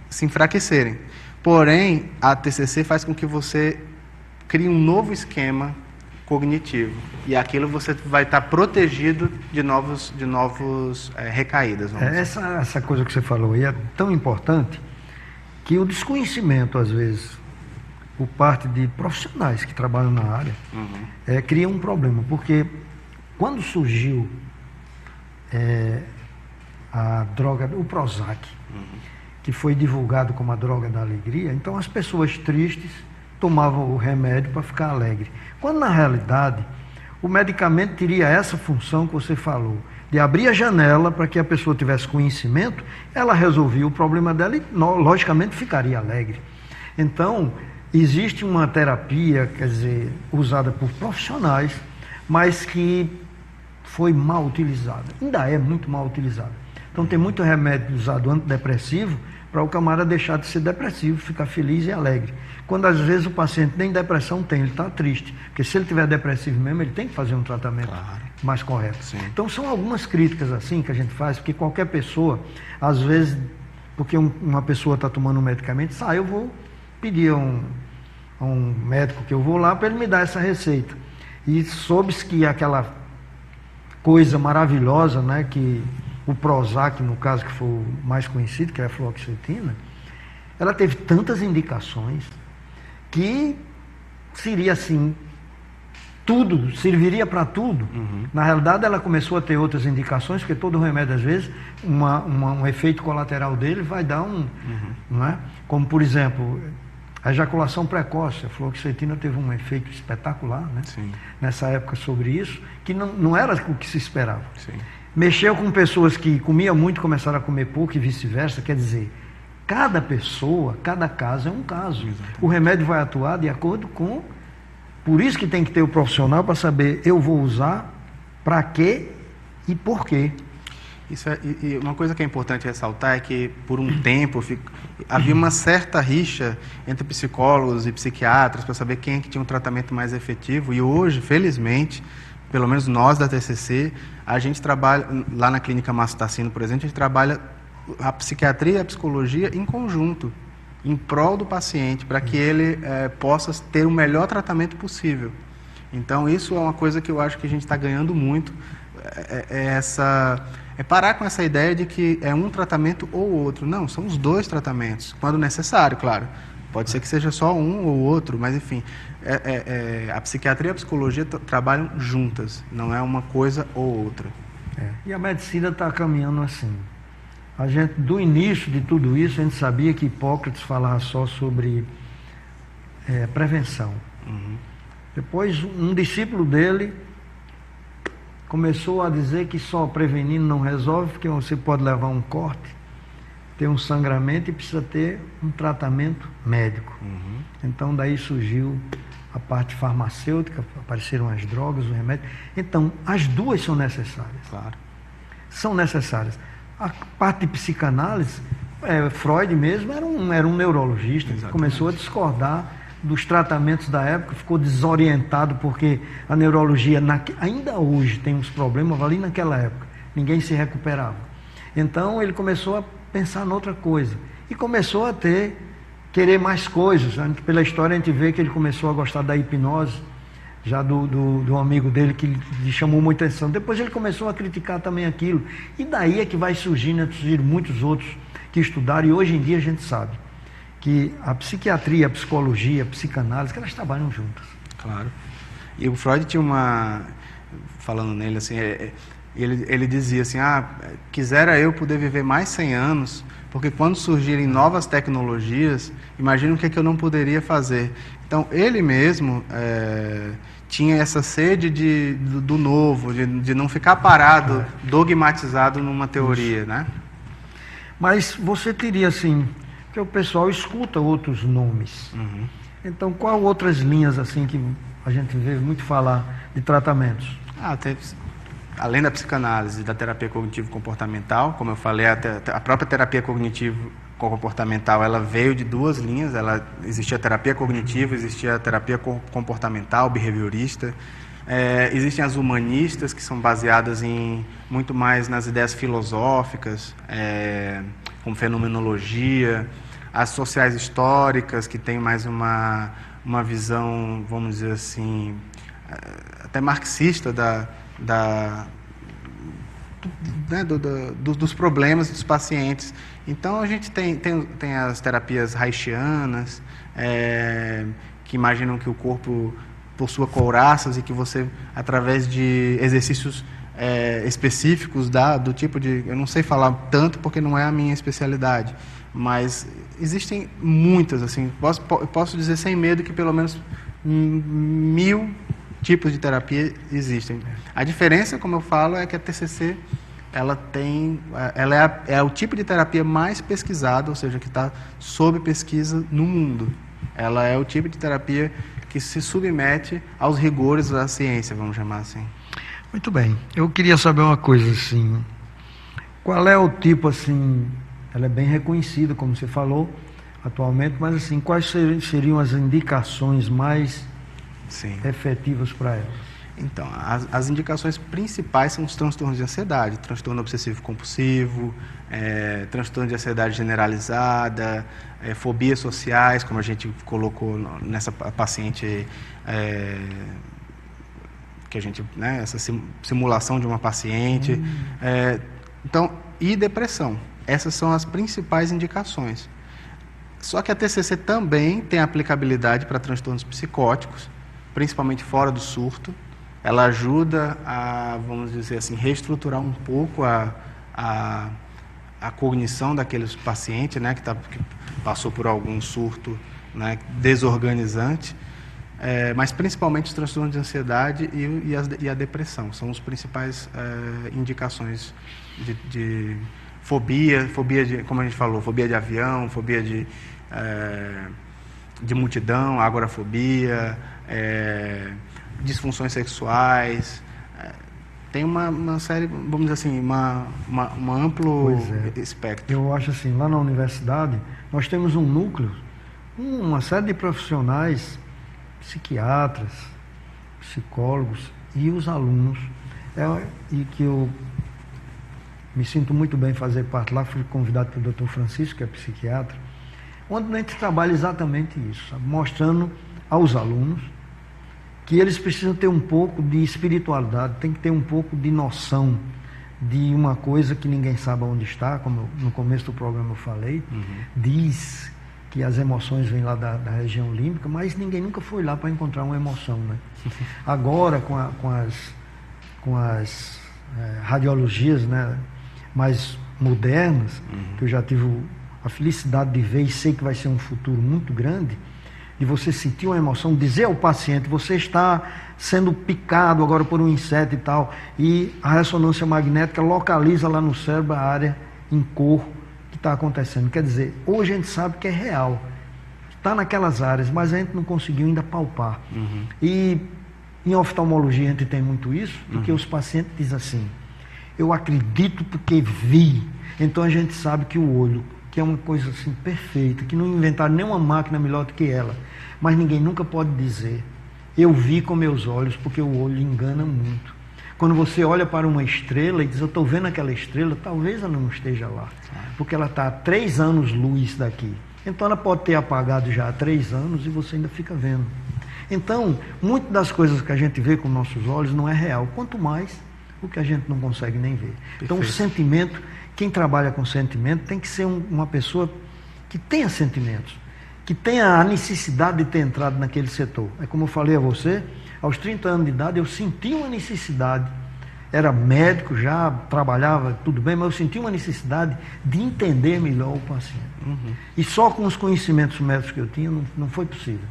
S3: se enfraquecerem. Porém, a TCC faz com que você crie um novo esquema cognitivo, e aquilo você vai estar protegido de novos recaídas.
S1: Essa coisa que você falou aí é tão importante que o desconhecimento, às vezes, por parte de profissionais que trabalham na área, cria um problema, porque quando surgiu a droga, o Prozac, que foi divulgado como a droga da alegria, então as pessoas tristes tomavam o remédio para ficar alegre. Quando na realidade o medicamento teria essa função que você falou, de abrir a janela para que a pessoa tivesse conhecimento, ela resolvia o problema dela e logicamente ficaria alegre. Então, existe uma terapia, quer dizer, usada por profissionais, mas que foi mal utilizada, ainda é muito mal utilizada. Então tem muito remédio usado antidepressivo para o camarada deixar de ser depressivo, ficar feliz e alegre. Quando às vezes o paciente nem depressão tem, ele está triste. Porque se ele tiver depressivo mesmo, ele tem que fazer um tratamento mais correto. Sim. Então são algumas críticas assim que a gente faz, porque qualquer pessoa, às vezes, porque uma pessoa está tomando um medicamento, eu vou pedir a um médico que eu vou lá para ele me dar essa receita. E soube-se que aquela coisa maravilhosa, né, que o Prozac, no caso que foi o mais conhecido, que é a fluoxetina, ela teve tantas indicações que seria assim, tudo, serviria para tudo. Na realidade, ela começou a ter outras indicações, porque todo remédio, às vezes, um efeito colateral dele vai dar não é? Como, por exemplo, a ejaculação precoce. A fluoxetina teve um efeito espetacular, né? Sim. Nessa época sobre isso, que não era o que se esperava. Sim. Mexeu com pessoas que comiam muito, começaram a comer pouco e vice-versa, quer dizer, cada pessoa, cada caso é um caso. Exatamente. O remédio vai atuar de acordo com... Por isso que tem que ter o profissional para saber, eu vou usar, para quê e por quê.
S3: E uma coisa que é importante ressaltar é que, por um tempo, havia uma certa rixa entre psicólogos e psiquiatras para saber quem é que tinha um tratamento mais efetivo. E hoje, felizmente, pelo menos nós da TCC, a gente trabalha, lá na Clínica Márcio Tarsino, por exemplo, a gente trabalha a psiquiatria e a psicologia em conjunto, em prol do paciente, para que ele possa ter o melhor tratamento possível. Então, isso é uma coisa que eu acho que a gente está ganhando muito, é parar com essa ideia de que é um tratamento ou outro. Não, são os dois tratamentos, quando necessário, claro. Pode ser que seja só um ou outro, mas enfim, a psiquiatria e a psicologia trabalham juntas, não é uma coisa ou outra.
S1: E a medicina está caminhando assim. A gente, do início de tudo isso, a gente sabia que Hipócrates falava só sobre prevenção. Depois, um discípulo dele começou a dizer que só prevenindo não resolve, porque você pode levar um corte, ter um sangramento e precisa ter um tratamento médico. Então, daí surgiu a parte farmacêutica, apareceram as drogas, os remédios. Então, as duas são necessárias.
S3: Claro.
S1: São necessárias. A parte de psicanálise, Freud mesmo era um neurologista. Exatamente. Que começou a discordar dos tratamentos da época, ficou desorientado, porque a neurologia ainda hoje tem uns problemas, ali naquela época, ninguém se recuperava. Então ele começou a pensar noutra coisa, e começou a querer mais coisas. Pela história a gente vê que ele começou a gostar da hipnose, já do amigo dele, que lhe chamou muita atenção. Depois ele começou a criticar também aquilo, e daí é que vai surgindo muitos outros que estudaram, e hoje em dia a gente sabe que a psiquiatria, a psicologia, a psicanálise, que elas trabalham juntas.
S3: Claro. E o Freud tinha falando nele assim, ele dizia assim, quisera eu poder viver mais 100 anos, porque quando surgirem novas tecnologias, imagina o que eu não poderia fazer. Então, ele mesmo tinha essa sede do novo, de não ficar parado, dogmatizado numa teoria, né?
S1: Mas você teria, assim, que o pessoal escuta outros nomes. Então, qual outras linhas, assim, que a gente vê muito falar de tratamentos?
S3: Além da psicanálise e da terapia cognitivo-comportamental, como eu falei, a própria terapia cognitivo-comportamental, ela veio de duas linhas. Existia a terapia cognitiva, existia a terapia comportamental, behaviorista. Existem as humanistas, que são baseadas muito mais nas ideias filosóficas, como fenomenologia, as sociais históricas, que têm mais uma visão, vamos dizer assim, até marxista né, dos problemas dos pacientes. Então, a gente tem as terapias reichianas, que imaginam que o corpo possua couraças e que você, através de exercícios específicos do tipo de... Eu não sei falar tanto porque não é a minha especialidade, mas existem muitas, assim, posso dizer sem medo que pelo menos 1000 tipos de terapia existem. A diferença, como eu falo, é que a TCC ela é o tipo de terapia mais pesquisada, ou seja, que está sob pesquisa no mundo. Ela é o tipo de terapia que se submete aos rigores da ciência, vamos chamar assim.
S1: Muito bem. Eu queria saber uma coisa, assim, qual é o tipo, assim, ela é bem reconhecida, como você falou, atualmente, mas, assim, quais seriam as indicações mais efetivas para ela?
S3: Então, as indicações principais são os transtornos de ansiedade, transtorno obsessivo-compulsivo, transtorno de ansiedade generalizada, fobias sociais, como a gente colocou nessa paciente, que a gente, né, essa simulação de uma paciente, então, e depressão. Essas são as principais indicações. Só que a TCC também tem aplicabilidade para transtornos psicóticos, principalmente fora do surto. Ela ajuda a, vamos dizer assim, reestruturar um pouco a cognição daqueles pacientes, né, que passou por algum surto, né, desorganizante, mas principalmente os transtornos de ansiedade e a depressão. São as principais indicações de fobia de, como a gente falou, fobia de avião, fobia de multidão, agorafobia, disfunções sexuais, tem uma série, vamos dizer assim, um amplo espectro.
S1: Eu acho assim, lá na universidade, nós temos um núcleo, uma série de profissionais, psiquiatras, psicólogos e os alunos, e que eu me sinto muito bem fazer parte lá, fui convidado pelo Dr. Francisco, que é psiquiatra, onde a gente trabalha exatamente isso, sabe? Mostrando aos alunos que eles precisam ter um pouco de espiritualidade, tem que ter um pouco de noção de uma coisa que ninguém sabe onde está, como no começo do programa eu falei, diz que as emoções vêm lá da região límbica, mas ninguém nunca foi lá para encontrar uma emoção, né? Agora, com as radiologias, né, mais modernas, que eu já tive a felicidade de ver e sei que vai ser um futuro muito grande, de você sentir uma emoção, dizer ao paciente, você está sendo picado agora por um inseto e tal, e a ressonância magnética localiza lá no cérebro a área em cor que está acontecendo. Quer dizer, hoje a gente sabe que é real, está naquelas áreas, mas a gente não conseguiu ainda palpar. E em oftalmologia a gente tem muito isso, porque os pacientes dizem assim, eu acredito porque vi. Então a gente sabe que o olho, que é uma coisa assim perfeita, que não inventaram nenhuma máquina melhor do que ela, mas ninguém nunca pode dizer, eu vi com meus olhos, porque o olho engana muito. Quando você olha para uma estrela e diz, eu estou vendo aquela estrela, talvez ela não esteja lá, porque ela está a 3 anos-luz daqui. Então ela pode ter apagado já há 3 anos e você ainda fica vendo. Então, muitas das coisas que a gente vê com nossos olhos não é real, quanto mais o que a gente não consegue nem ver. Perfeito. Então o sentimento, quem trabalha com sentimento tem que ser uma pessoa que tenha sentimentos, que tenha a necessidade de ter entrado naquele setor. É como eu falei a você, aos 30 anos de idade eu senti uma necessidade, era médico, já trabalhava, tudo bem, mas eu senti uma necessidade de entender melhor o paciente. E só com os conhecimentos médicos que eu tinha não foi possível.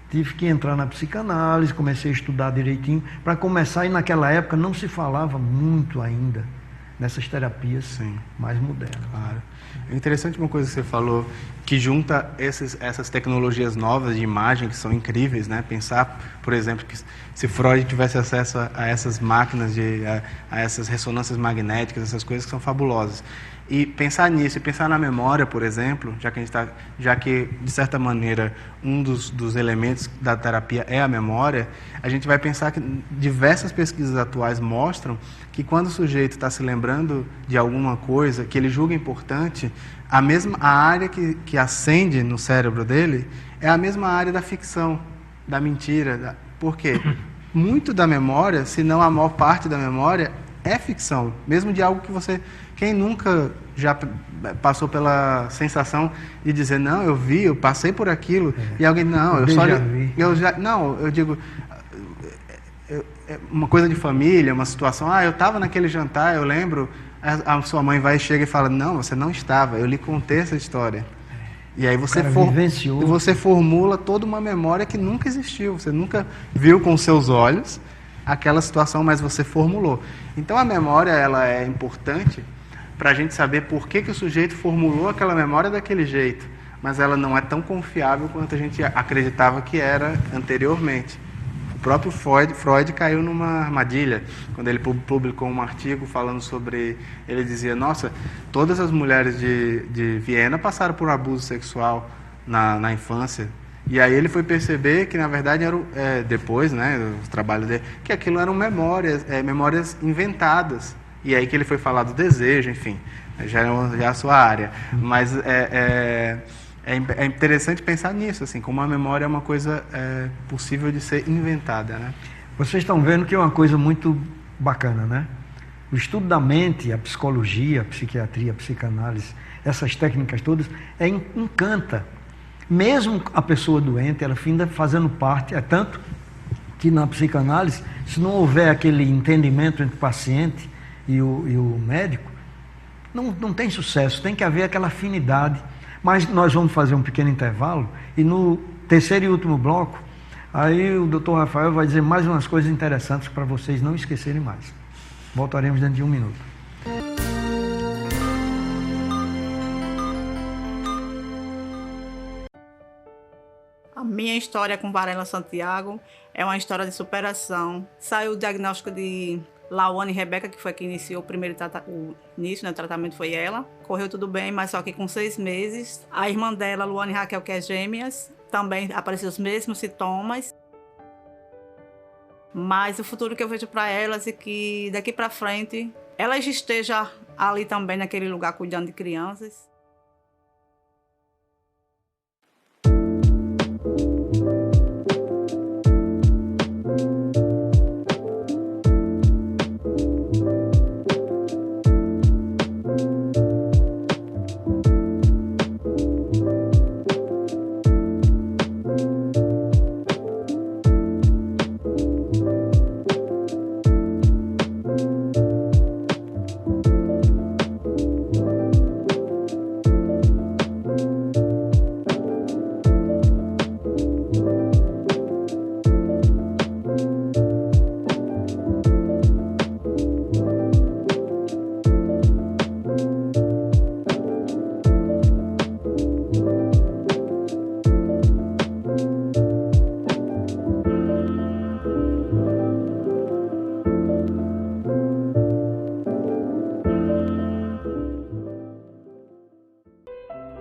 S1: Tive que entrar na psicanálise, comecei a estudar direitinho, para começar, e naquela época não se falava muito ainda nessas terapias mais modernas.
S3: Claro. É interessante uma coisa que você falou, que junta essas tecnologias novas de imagem, que são incríveis, né? Pensar, por exemplo, que se Freud tivesse acesso a essas máquinas, a essas ressonâncias magnéticas, essas coisas que são fabulosas. E pensar nisso, e pensar na memória, por exemplo, já que, de certa maneira, um dos elementos da terapia é a memória, a gente vai pensar que diversas pesquisas atuais mostram que quando o sujeito está se lembrando de alguma coisa que ele julga importante, a área que acende no cérebro dele é a mesma área da ficção, da mentira. Por quê? Muito da memória, se não a maior parte da memória, é ficção, mesmo de algo que você... Quem nunca já passou pela sensação de dizer, não, eu vi, eu passei por aquilo, e alguém, não, eu só... Não, eu digo... uma coisa de família, uma situação, eu estava naquele jantar, eu lembro, a sua mãe vai e chega e fala, não, você não estava, eu lhe contei essa história. E aí você formula toda uma memória que nunca existiu, você nunca viu com seus olhos aquela situação, mas você formulou. Então a memória, ela é importante para a gente saber por que o sujeito formulou aquela memória daquele jeito, mas ela não é tão confiável quanto a gente acreditava que era anteriormente. O próprio Freud caiu numa armadilha, quando ele publicou um artigo falando sobre... Ele dizia, nossa, todas as mulheres de Viena passaram por abuso sexual na infância. E aí ele foi perceber que, na verdade, depois, né, os trabalhos dele, que aquilo eram memórias inventadas. E aí que ele foi falar do desejo, enfim, já é a sua área. Mas é interessante pensar nisso, assim, como a memória é uma coisa possível de ser inventada, né?
S1: Vocês estão vendo que é uma coisa muito bacana, né? O estudo da mente, a psicologia, a psiquiatria, a psicanálise, essas técnicas todas, encanta. Mesmo a pessoa doente, ela finda fazendo parte, é tanto que na psicanálise, se não houver aquele entendimento entre o paciente e o médico, não tem sucesso, tem que haver aquela afinidade. Mas nós vamos fazer um pequeno intervalo e no terceiro e último bloco, aí o Dr. Rafael vai dizer mais umas coisas interessantes para vocês não esquecerem mais. Voltaremos dentro de 1 minuto.
S6: A minha história com Varela Santiago é uma história de superação. Saiu o diagnóstico de Lawane Rebeca, que foi quem iniciou o início, né, o tratamento foi ela. Correu tudo bem, mas só que com 6 meses, a irmã dela, Luane Raquel, que é gêmeas, também apareceu os mesmos sintomas. Mas o futuro que eu vejo para elas é que daqui para frente elas estejam ali também naquele lugar cuidando de crianças.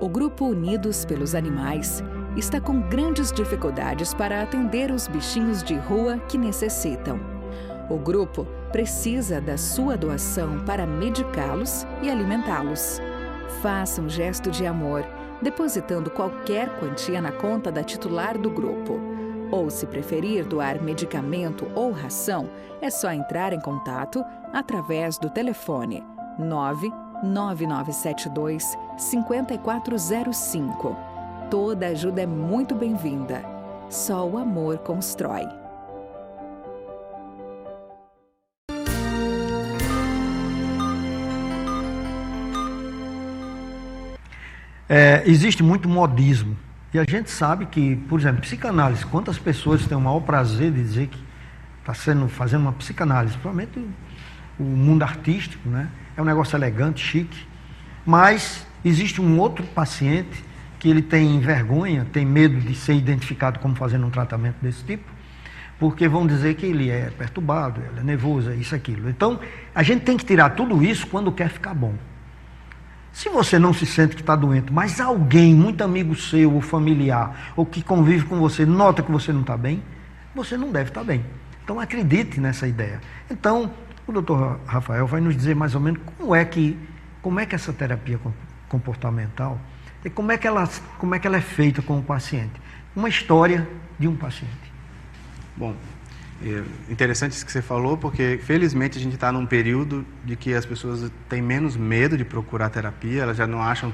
S7: O Grupo Unidos pelos Animais está com grandes dificuldades para atender os bichinhos de rua que necessitam. O grupo precisa da sua doação para medicá-los e alimentá-los. Faça um gesto de amor, depositando qualquer quantia na conta da titular do grupo. Ou, se preferir doar medicamento ou ração, é só entrar em contato através do telefone 99972-5405. Toda ajuda é muito bem-vinda. Só o amor constrói.
S1: Existe muito modismo. E a gente sabe que, por exemplo, psicanálise, quantas pessoas têm o maior prazer de dizer que está fazendo uma psicanálise, principalmente o mundo artístico, né? É um negócio elegante, chique, mas existe um outro paciente que ele tem vergonha, tem medo de ser identificado como fazendo um tratamento desse tipo, porque vão dizer que ele é perturbado, ele é nervoso, é isso, aquilo. Então, a gente tem que tirar tudo isso quando quer ficar bom. Se você não se sente que está doente, mas alguém, muito amigo seu, ou familiar, ou que convive com você, nota que você não está bem, você não deve estar bem. Então acredite nessa ideia. Então, o Dr. Rafael vai nos dizer mais ou menos como é que essa terapia comportamental, e como é que ela é feita com o paciente. Uma história de um paciente.
S3: Bom, É interessante isso que você falou, porque felizmente a gente está num período de que as pessoas têm menos medo de procurar terapia, elas já não acham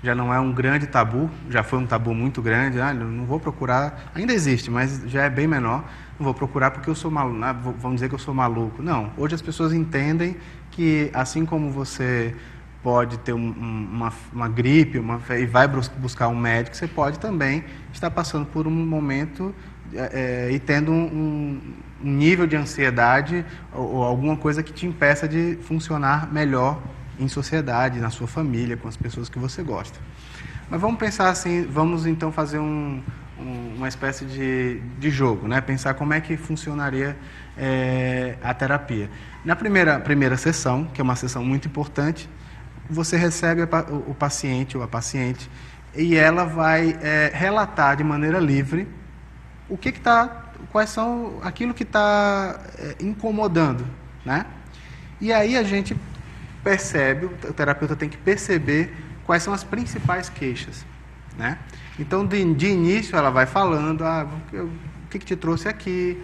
S3: já não é um grande tabu, já foi um tabu muito grande, não vou procurar, ainda existe, mas já é bem menor, não vou procurar porque eu sou maluco, vamos dizer que eu sou maluco. Não, hoje as pessoas entendem que assim como você pode ter uma gripe e vai buscar um médico, você pode também estar passando por um momento e tendo um nível de ansiedade ou alguma coisa que te impeça de funcionar melhor em sociedade, na sua família, com as pessoas que você gosta. Mas vamos pensar assim, vamos então fazer uma espécie de jogo, né? Pensar como é que funcionaria a terapia. Na primeira sessão, que é uma sessão muito importante, você recebe o paciente ou a paciente e ela vai relatar de maneira livre quais são aquilo que está incomodando, né? E aí a gente percebe, o terapeuta tem que perceber quais são as principais queixas, né? Então, de início, ela vai falando, o que te trouxe aqui,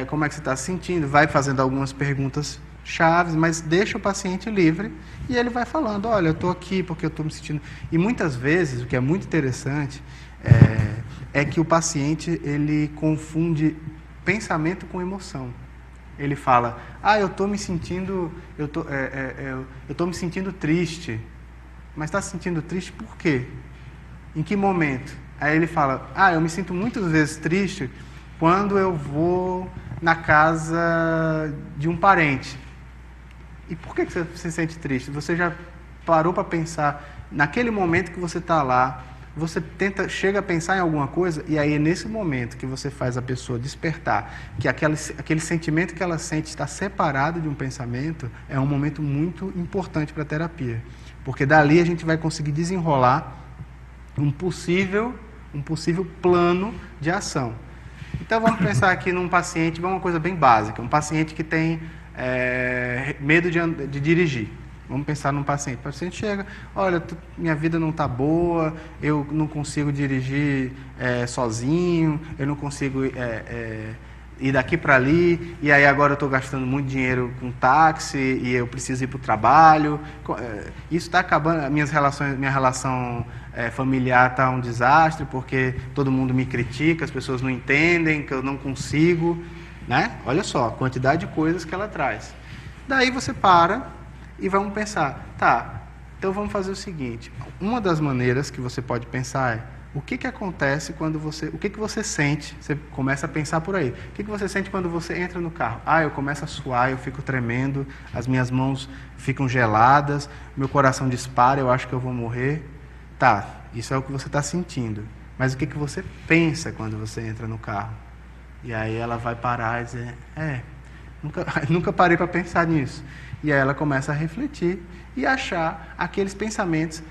S3: como é que você está se sentindo, vai fazendo algumas perguntas chaves, mas deixa o paciente livre e ele vai falando, olha, eu estou aqui porque eu estou me sentindo... E muitas vezes, o que é muito interessante, é que o paciente ele confunde pensamento com emoção. Ele fala, eu estou me sentindo, eu estou me sentindo triste. Mas está se sentindo triste por quê? Em que momento? Aí ele fala, eu me sinto muitas vezes triste quando eu vou na casa de um parente. E por que você se sente triste? Você já parou para pensar, naquele momento que você está lá, você chega a pensar em alguma coisa, e aí é nesse momento que você faz a pessoa despertar, que aquele sentimento que ela sente está separado de um pensamento, é um momento muito importante para a terapia. Porque dali a gente vai conseguir desenrolar um possível plano de ação. Então vamos pensar aqui num paciente, uma coisa bem básica, um paciente que tem medo de dirigir. Vamos pensar num paciente. O paciente chega, olha, minha vida não está boa, eu não consigo dirigir sozinho, eu não consigo ir daqui para ali, e aí agora eu estou gastando muito dinheiro com táxi, e eu preciso ir para o trabalho. Isso está acabando, minha relação familiar está um desastre, porque todo mundo me critica, as pessoas não entendem, que eu não consigo, né? Olha só, a quantidade de coisas que ela traz. Daí você para e vamos pensar, então vamos fazer o seguinte, uma das maneiras que você pode pensar é, o que acontece quando o que você sente, você começa a pensar por aí, o que você sente quando você entra no carro? Eu começo a suar, eu fico tremendo, as minhas mãos ficam geladas, meu coração dispara, eu acho que eu vou morrer. Isso é o que você está sentindo, mas o que você pensa quando você entra no carro? E aí ela vai parar e dizer, nunca parei para pensar nisso. E aí ela começa a refletir e achar aqueles pensamentos.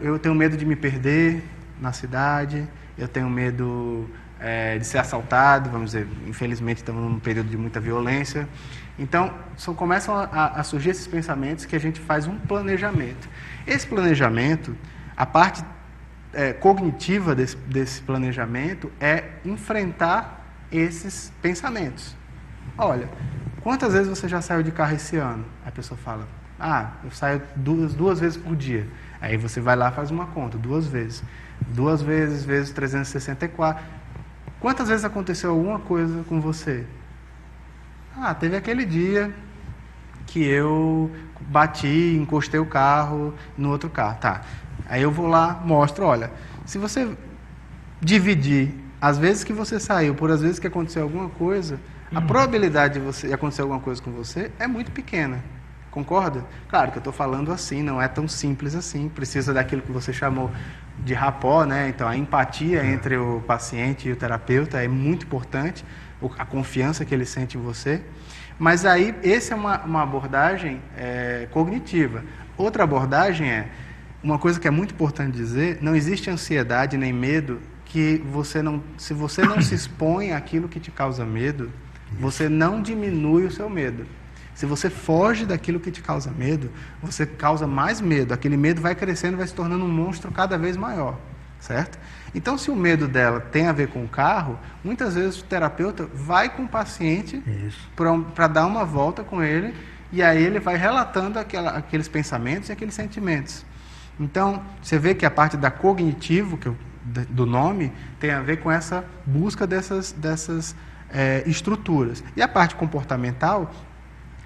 S3: Eu tenho medo de me perder na cidade, eu tenho medo de ser assaltado, vamos dizer, infelizmente estamos num período de muita violência. Então, começam a surgir esses pensamentos que a gente faz um planejamento. Esse planejamento, a parte cognitiva desse planejamento é enfrentar esses pensamentos. Olha, quantas vezes você já saiu de carro esse ano? A pessoa fala, eu saio duas vezes por dia. Aí você vai lá e faz uma conta, 2 vezes. 2 vezes, vezes 364. Quantas vezes aconteceu alguma coisa com você? Teve aquele dia que eu encostei o carro no outro carro. Aí eu vou lá, mostro, olha, se você dividir as vezes que você saiu por as vezes que aconteceu alguma coisa, a probabilidade de acontecer alguma coisa com você é muito pequena. Concorda? Claro que eu estou falando assim, não é tão simples assim, precisa daquilo que você chamou de rapport, né? Então a empatia entre o paciente e o terapeuta é muito importante, a confiança que ele sente em você. Mas aí, essa é uma abordagem cognitiva. Outra abordagem uma coisa que é muito importante dizer, não existe ansiedade nem medo que se você não se expõe àquilo que te causa medo, você não diminui o seu medo. Se você foge daquilo que te causa medo, você causa mais medo. Aquele medo vai crescendo, vai se tornando um monstro cada vez maior. certo? Então, se o medo dela tem a ver com o carro, muitas vezes o terapeuta vai com o paciente para dar uma volta com ele, e aí ele vai relatando aqueles pensamentos e aqueles sentimentos. Então, você vê que a parte da cognitivo, do nome, tem a ver com essa busca dessas estruturas. E a parte comportamental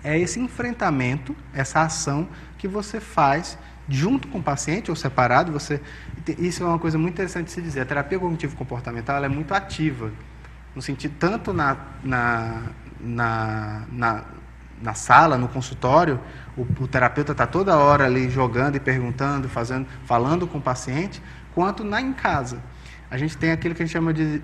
S3: é esse enfrentamento, essa ação que você faz junto com o paciente ou separado. Isso é uma coisa muito interessante de se dizer. A terapia cognitivo-comportamental ela é muito ativa, no sentido tanto na sala, no consultório, o terapeuta está toda hora ali jogando e perguntando, falando com o paciente, quanto em casa. A gente tem aquilo que a gente chama de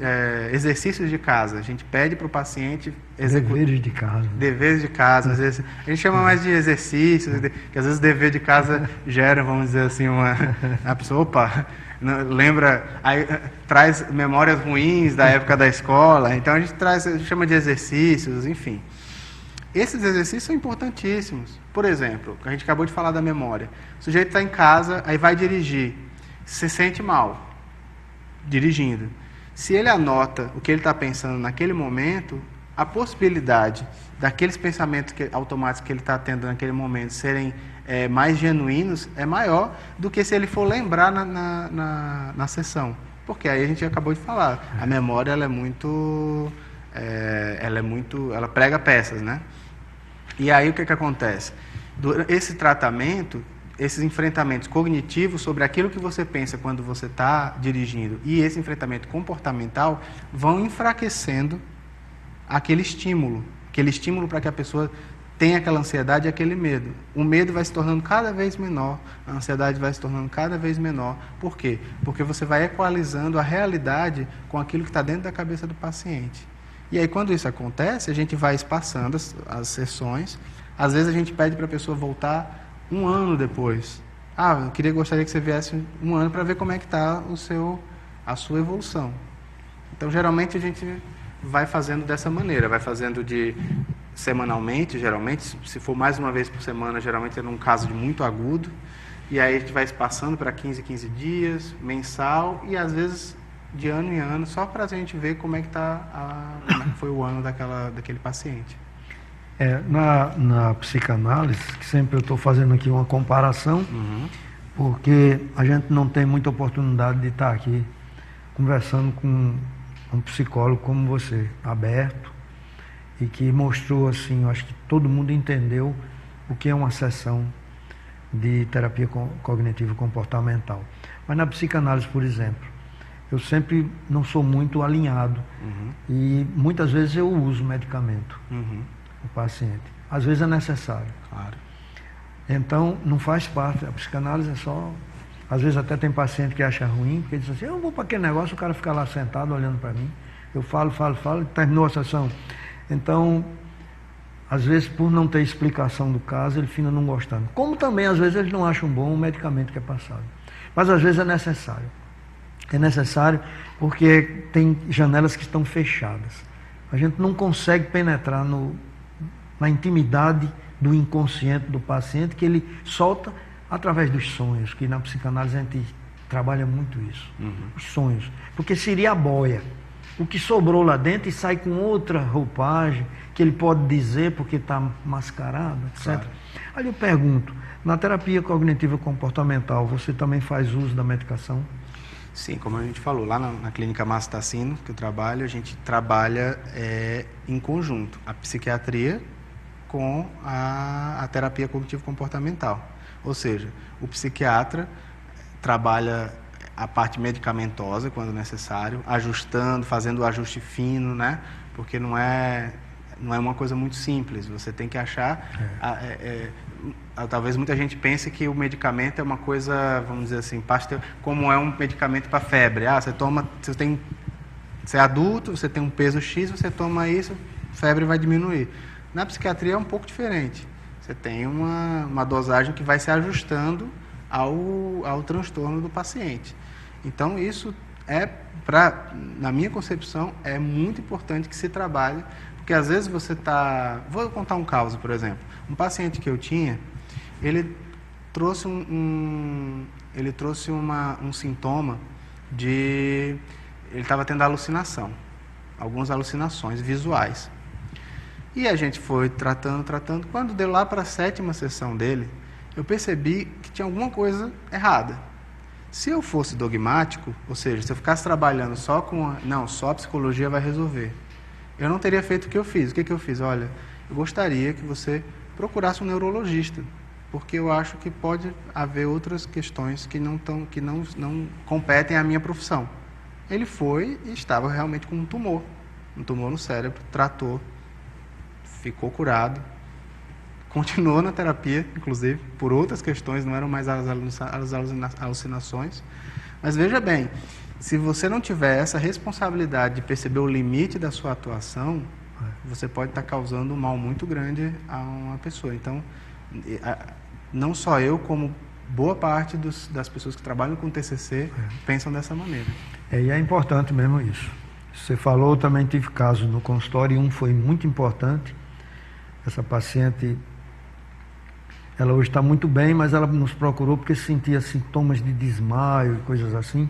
S3: exercícios de casa. A gente pede para o paciente executar...
S1: Deveres de casa.
S3: Deveres de casa. Às vezes, a gente chama mais de exercícios, que às vezes dever de casa gera, vamos dizer assim, a pessoa, opa, lembra, aí, traz memórias ruins da época da escola. Então a gente chama de exercícios, enfim. Esses exercícios são importantíssimos. Por exemplo, a gente acabou de falar da memória. O sujeito está em casa, aí vai dirigir, se sente mal dirigindo. Se ele anota o que ele está pensando naquele momento, a possibilidade daqueles pensamentos automáticos que ele está tendo naquele momento serem mais genuínos é maior do que se ele for lembrar na sessão. Porque aí a gente acabou de falar, a memória ela prega peças, né? E aí o que acontece? Esse tratamento, esses enfrentamentos cognitivos sobre aquilo que você pensa quando você está dirigindo e esse enfrentamento comportamental vão enfraquecendo aquele estímulo para que a pessoa tenha aquela ansiedade e aquele medo. O medo vai se tornando cada vez menor, a ansiedade vai se tornando cada vez menor. Por quê? Porque você vai equalizando a realidade com aquilo que está dentro da cabeça do paciente. E aí, quando isso acontece, a gente vai espaçando as sessões. Às vezes a gente pede para a pessoa voltar 1 ano depois. Eu gostaria que você viesse 1 ano para ver como é que está a sua evolução. Então, geralmente, a gente vai fazendo dessa maneira, vai fazendo semanalmente, geralmente, se for mais uma vez por semana, geralmente é num caso de muito agudo, e aí a gente vai espaçando para 15 dias, mensal, e às vezes de ano em ano, só para a gente ver como é que foi o ano daquele paciente.
S1: Na psicanálise, que sempre eu estou fazendo aqui uma comparação, porque a gente não tem muita oportunidade de estar aqui conversando com um psicólogo como você, aberto, e que mostrou assim, eu acho que todo mundo entendeu o que é uma sessão de terapia cognitivo-comportamental. Mas na psicanálise, por exemplo, eu sempre não sou muito alinhado e muitas vezes eu uso medicamento. O paciente. Às vezes é necessário.
S3: Claro. Então,
S1: não faz parte. A psicanálise é só... Às vezes até tem paciente que acha ruim, porque diz assim, eu vou para aquele negócio, o cara fica lá sentado olhando para mim. Eu falo, e terminou a sessão. Então, às vezes, por não ter explicação do caso, ele fica não gostando. Como também, às vezes, eles não acham bom o medicamento que é passado. Mas, às vezes, é necessário. É necessário porque tem janelas que estão fechadas. A gente não consegue penetrar na intimidade do inconsciente do paciente, que ele solta através dos sonhos, que na psicanálise a gente trabalha muito isso. Os sonhos. Porque seria a boia. O que sobrou lá dentro e sai com outra roupagem, que ele pode dizer porque está mascarado, etc. Claro. Aí eu pergunto, na terapia cognitiva comportamental, você também faz uso da medicação?
S3: Sim, como a gente falou, lá na clínica Márcio Tassino, que eu trabalho, a gente trabalha em conjunto a psiquiatria com a terapia cognitivo-comportamental. Ou seja, o psiquiatra trabalha a parte medicamentosa, quando necessário, ajustando, fazendo o ajuste fino, né? Porque não é uma coisa muito simples, você tem que achar... talvez muita gente pense que o medicamento é uma coisa, vamos dizer assim, como é um medicamento para febre. Você é adulto, você tem um peso X, você toma isso, a febre vai diminuir. Na psiquiatria é um pouco diferente. Você tem uma dosagem que vai se ajustando ao transtorno do paciente. Então, isso na minha concepção, é muito importante que se trabalhe, porque às vezes você está... Vou contar um caso, por exemplo. Um paciente que eu tinha, ele trouxe um sintoma ele estava tendo alucinação, algumas alucinações visuais. E a gente foi tratando. Quando deu lá para a 7ª sessão dele, eu percebi que tinha alguma coisa errada. Se eu fosse dogmático, ou seja, se eu ficasse trabalhando só com só a psicologia vai resolver, eu não teria feito o que eu fiz. O que eu fiz? Olha, eu gostaria que você procurasse um neurologista, porque eu acho que pode haver outras questões que não competem à minha profissão. Ele foi e estava realmente com um tumor no cérebro, tratou, ficou curado, continuou na terapia, inclusive, por outras questões, não eram mais as alucinações. Mas veja bem, se você não tiver essa responsabilidade de perceber o limite da sua atuação, você pode estar causando um mal muito grande a uma pessoa. Então, não só eu, como boa parte das pessoas que trabalham com TCC pensam dessa maneira.
S1: E é importante mesmo isso. Você falou, eu também tive casos no consultório, e um foi muito importante. Essa paciente, ela hoje está muito bem, mas ela nos procurou porque sentia sintomas de desmaio e coisas assim.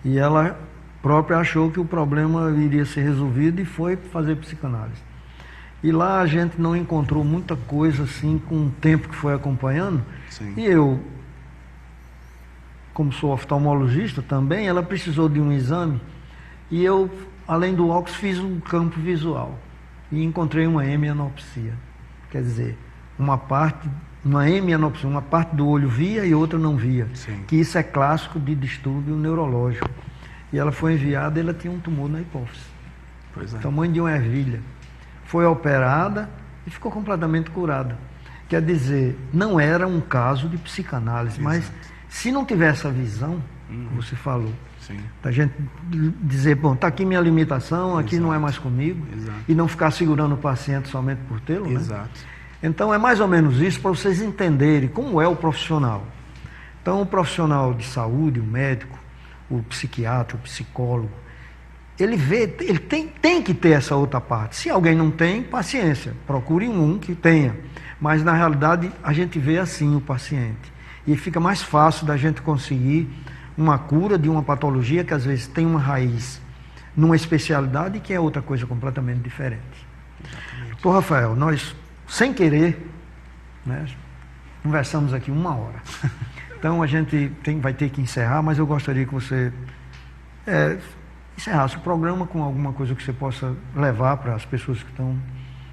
S1: E ela própria achou que o problema iria ser resolvido e foi fazer psicanálise. E lá a gente não encontrou muita coisa assim com o tempo que foi acompanhando.
S3: Sim.
S1: E eu, como sou oftalmologista também, ela precisou de um exame. E eu, além do óculos, fiz um campo visual. E encontrei uma hemianopsia. Quer dizer, uma parte do olho via e outra não via.
S3: Sim.
S1: Que isso é clássico de distúrbio neurológico. E ela foi enviada e ela tinha um tumor na hipófise.
S3: Pois é.
S1: Tamanho de uma ervilha. Foi operada e ficou completamente curada. Quer dizer, não era um caso de psicanálise,
S3: Exato.
S1: mas se não tiver essa visão, que você falou,
S3: Sim.
S1: da gente dizer, bom, está aqui minha limitação, aqui
S3: Exato.
S1: não é mais comigo,
S3: Exato.
S1: e não ficar segurando o paciente somente por tê-lo, né?
S3: Exato.
S1: Então é mais ou menos isso para vocês entenderem como é o profissional. Então o profissional de saúde, o médico, o psiquiatra, o psicólogo, ele tem que ter essa outra parte. Se alguém não tem, paciência, procure um que tenha. Mas na realidade a gente vê assim o paciente. E fica mais fácil da gente conseguir uma cura de uma patologia que às vezes tem uma raiz numa especialidade que é outra coisa completamente diferente.
S3: Exatamente.
S1: Pô, Rafael, nós, sem querer, né, conversamos aqui 1 hora. Então a gente vai ter que encerrar, mas eu gostaria que você encerrasse o programa com alguma coisa que você possa levar para as pessoas que estão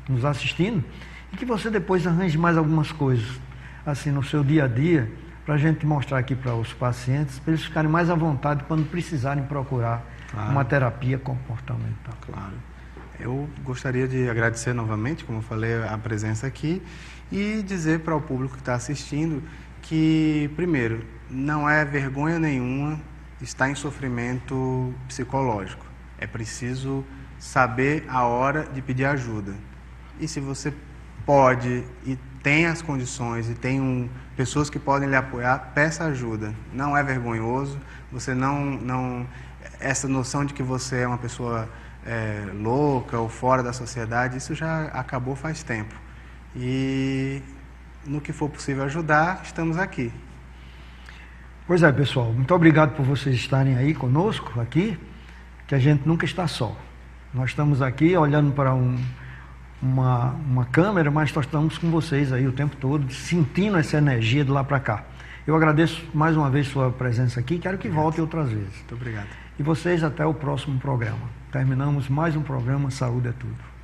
S1: nos assistindo e que você depois arranje mais algumas coisas, assim, no seu dia a dia, para a gente mostrar aqui para os pacientes, para eles ficarem mais à vontade quando precisarem procurar uma terapia comportamental.
S3: Claro. Eu gostaria de agradecer novamente, como eu falei, a presença aqui e dizer para o público que está assistindo que, primeiro, não é vergonha nenhuma estar em sofrimento psicológico. É preciso saber a hora de pedir ajuda. E se você pode e tem as condições e tem pessoas que podem lhe apoiar, peça ajuda. Não é vergonhoso. Você não essa noção de que você é uma pessoa louca ou fora da sociedade, isso já acabou faz tempo. E no que for possível ajudar, estamos aqui.
S1: Pois é, pessoal, muito obrigado por vocês estarem aí conosco, aqui, que a gente nunca está só. Nós estamos aqui olhando para uma câmera, mas nós estamos com vocês aí o tempo todo, sentindo essa energia de lá para cá. Eu agradeço mais uma vez sua presença aqui, quero que volte outras vezes.
S3: Muito obrigado.
S1: E vocês até o próximo programa. Terminamos mais um programa Saúde é Tudo.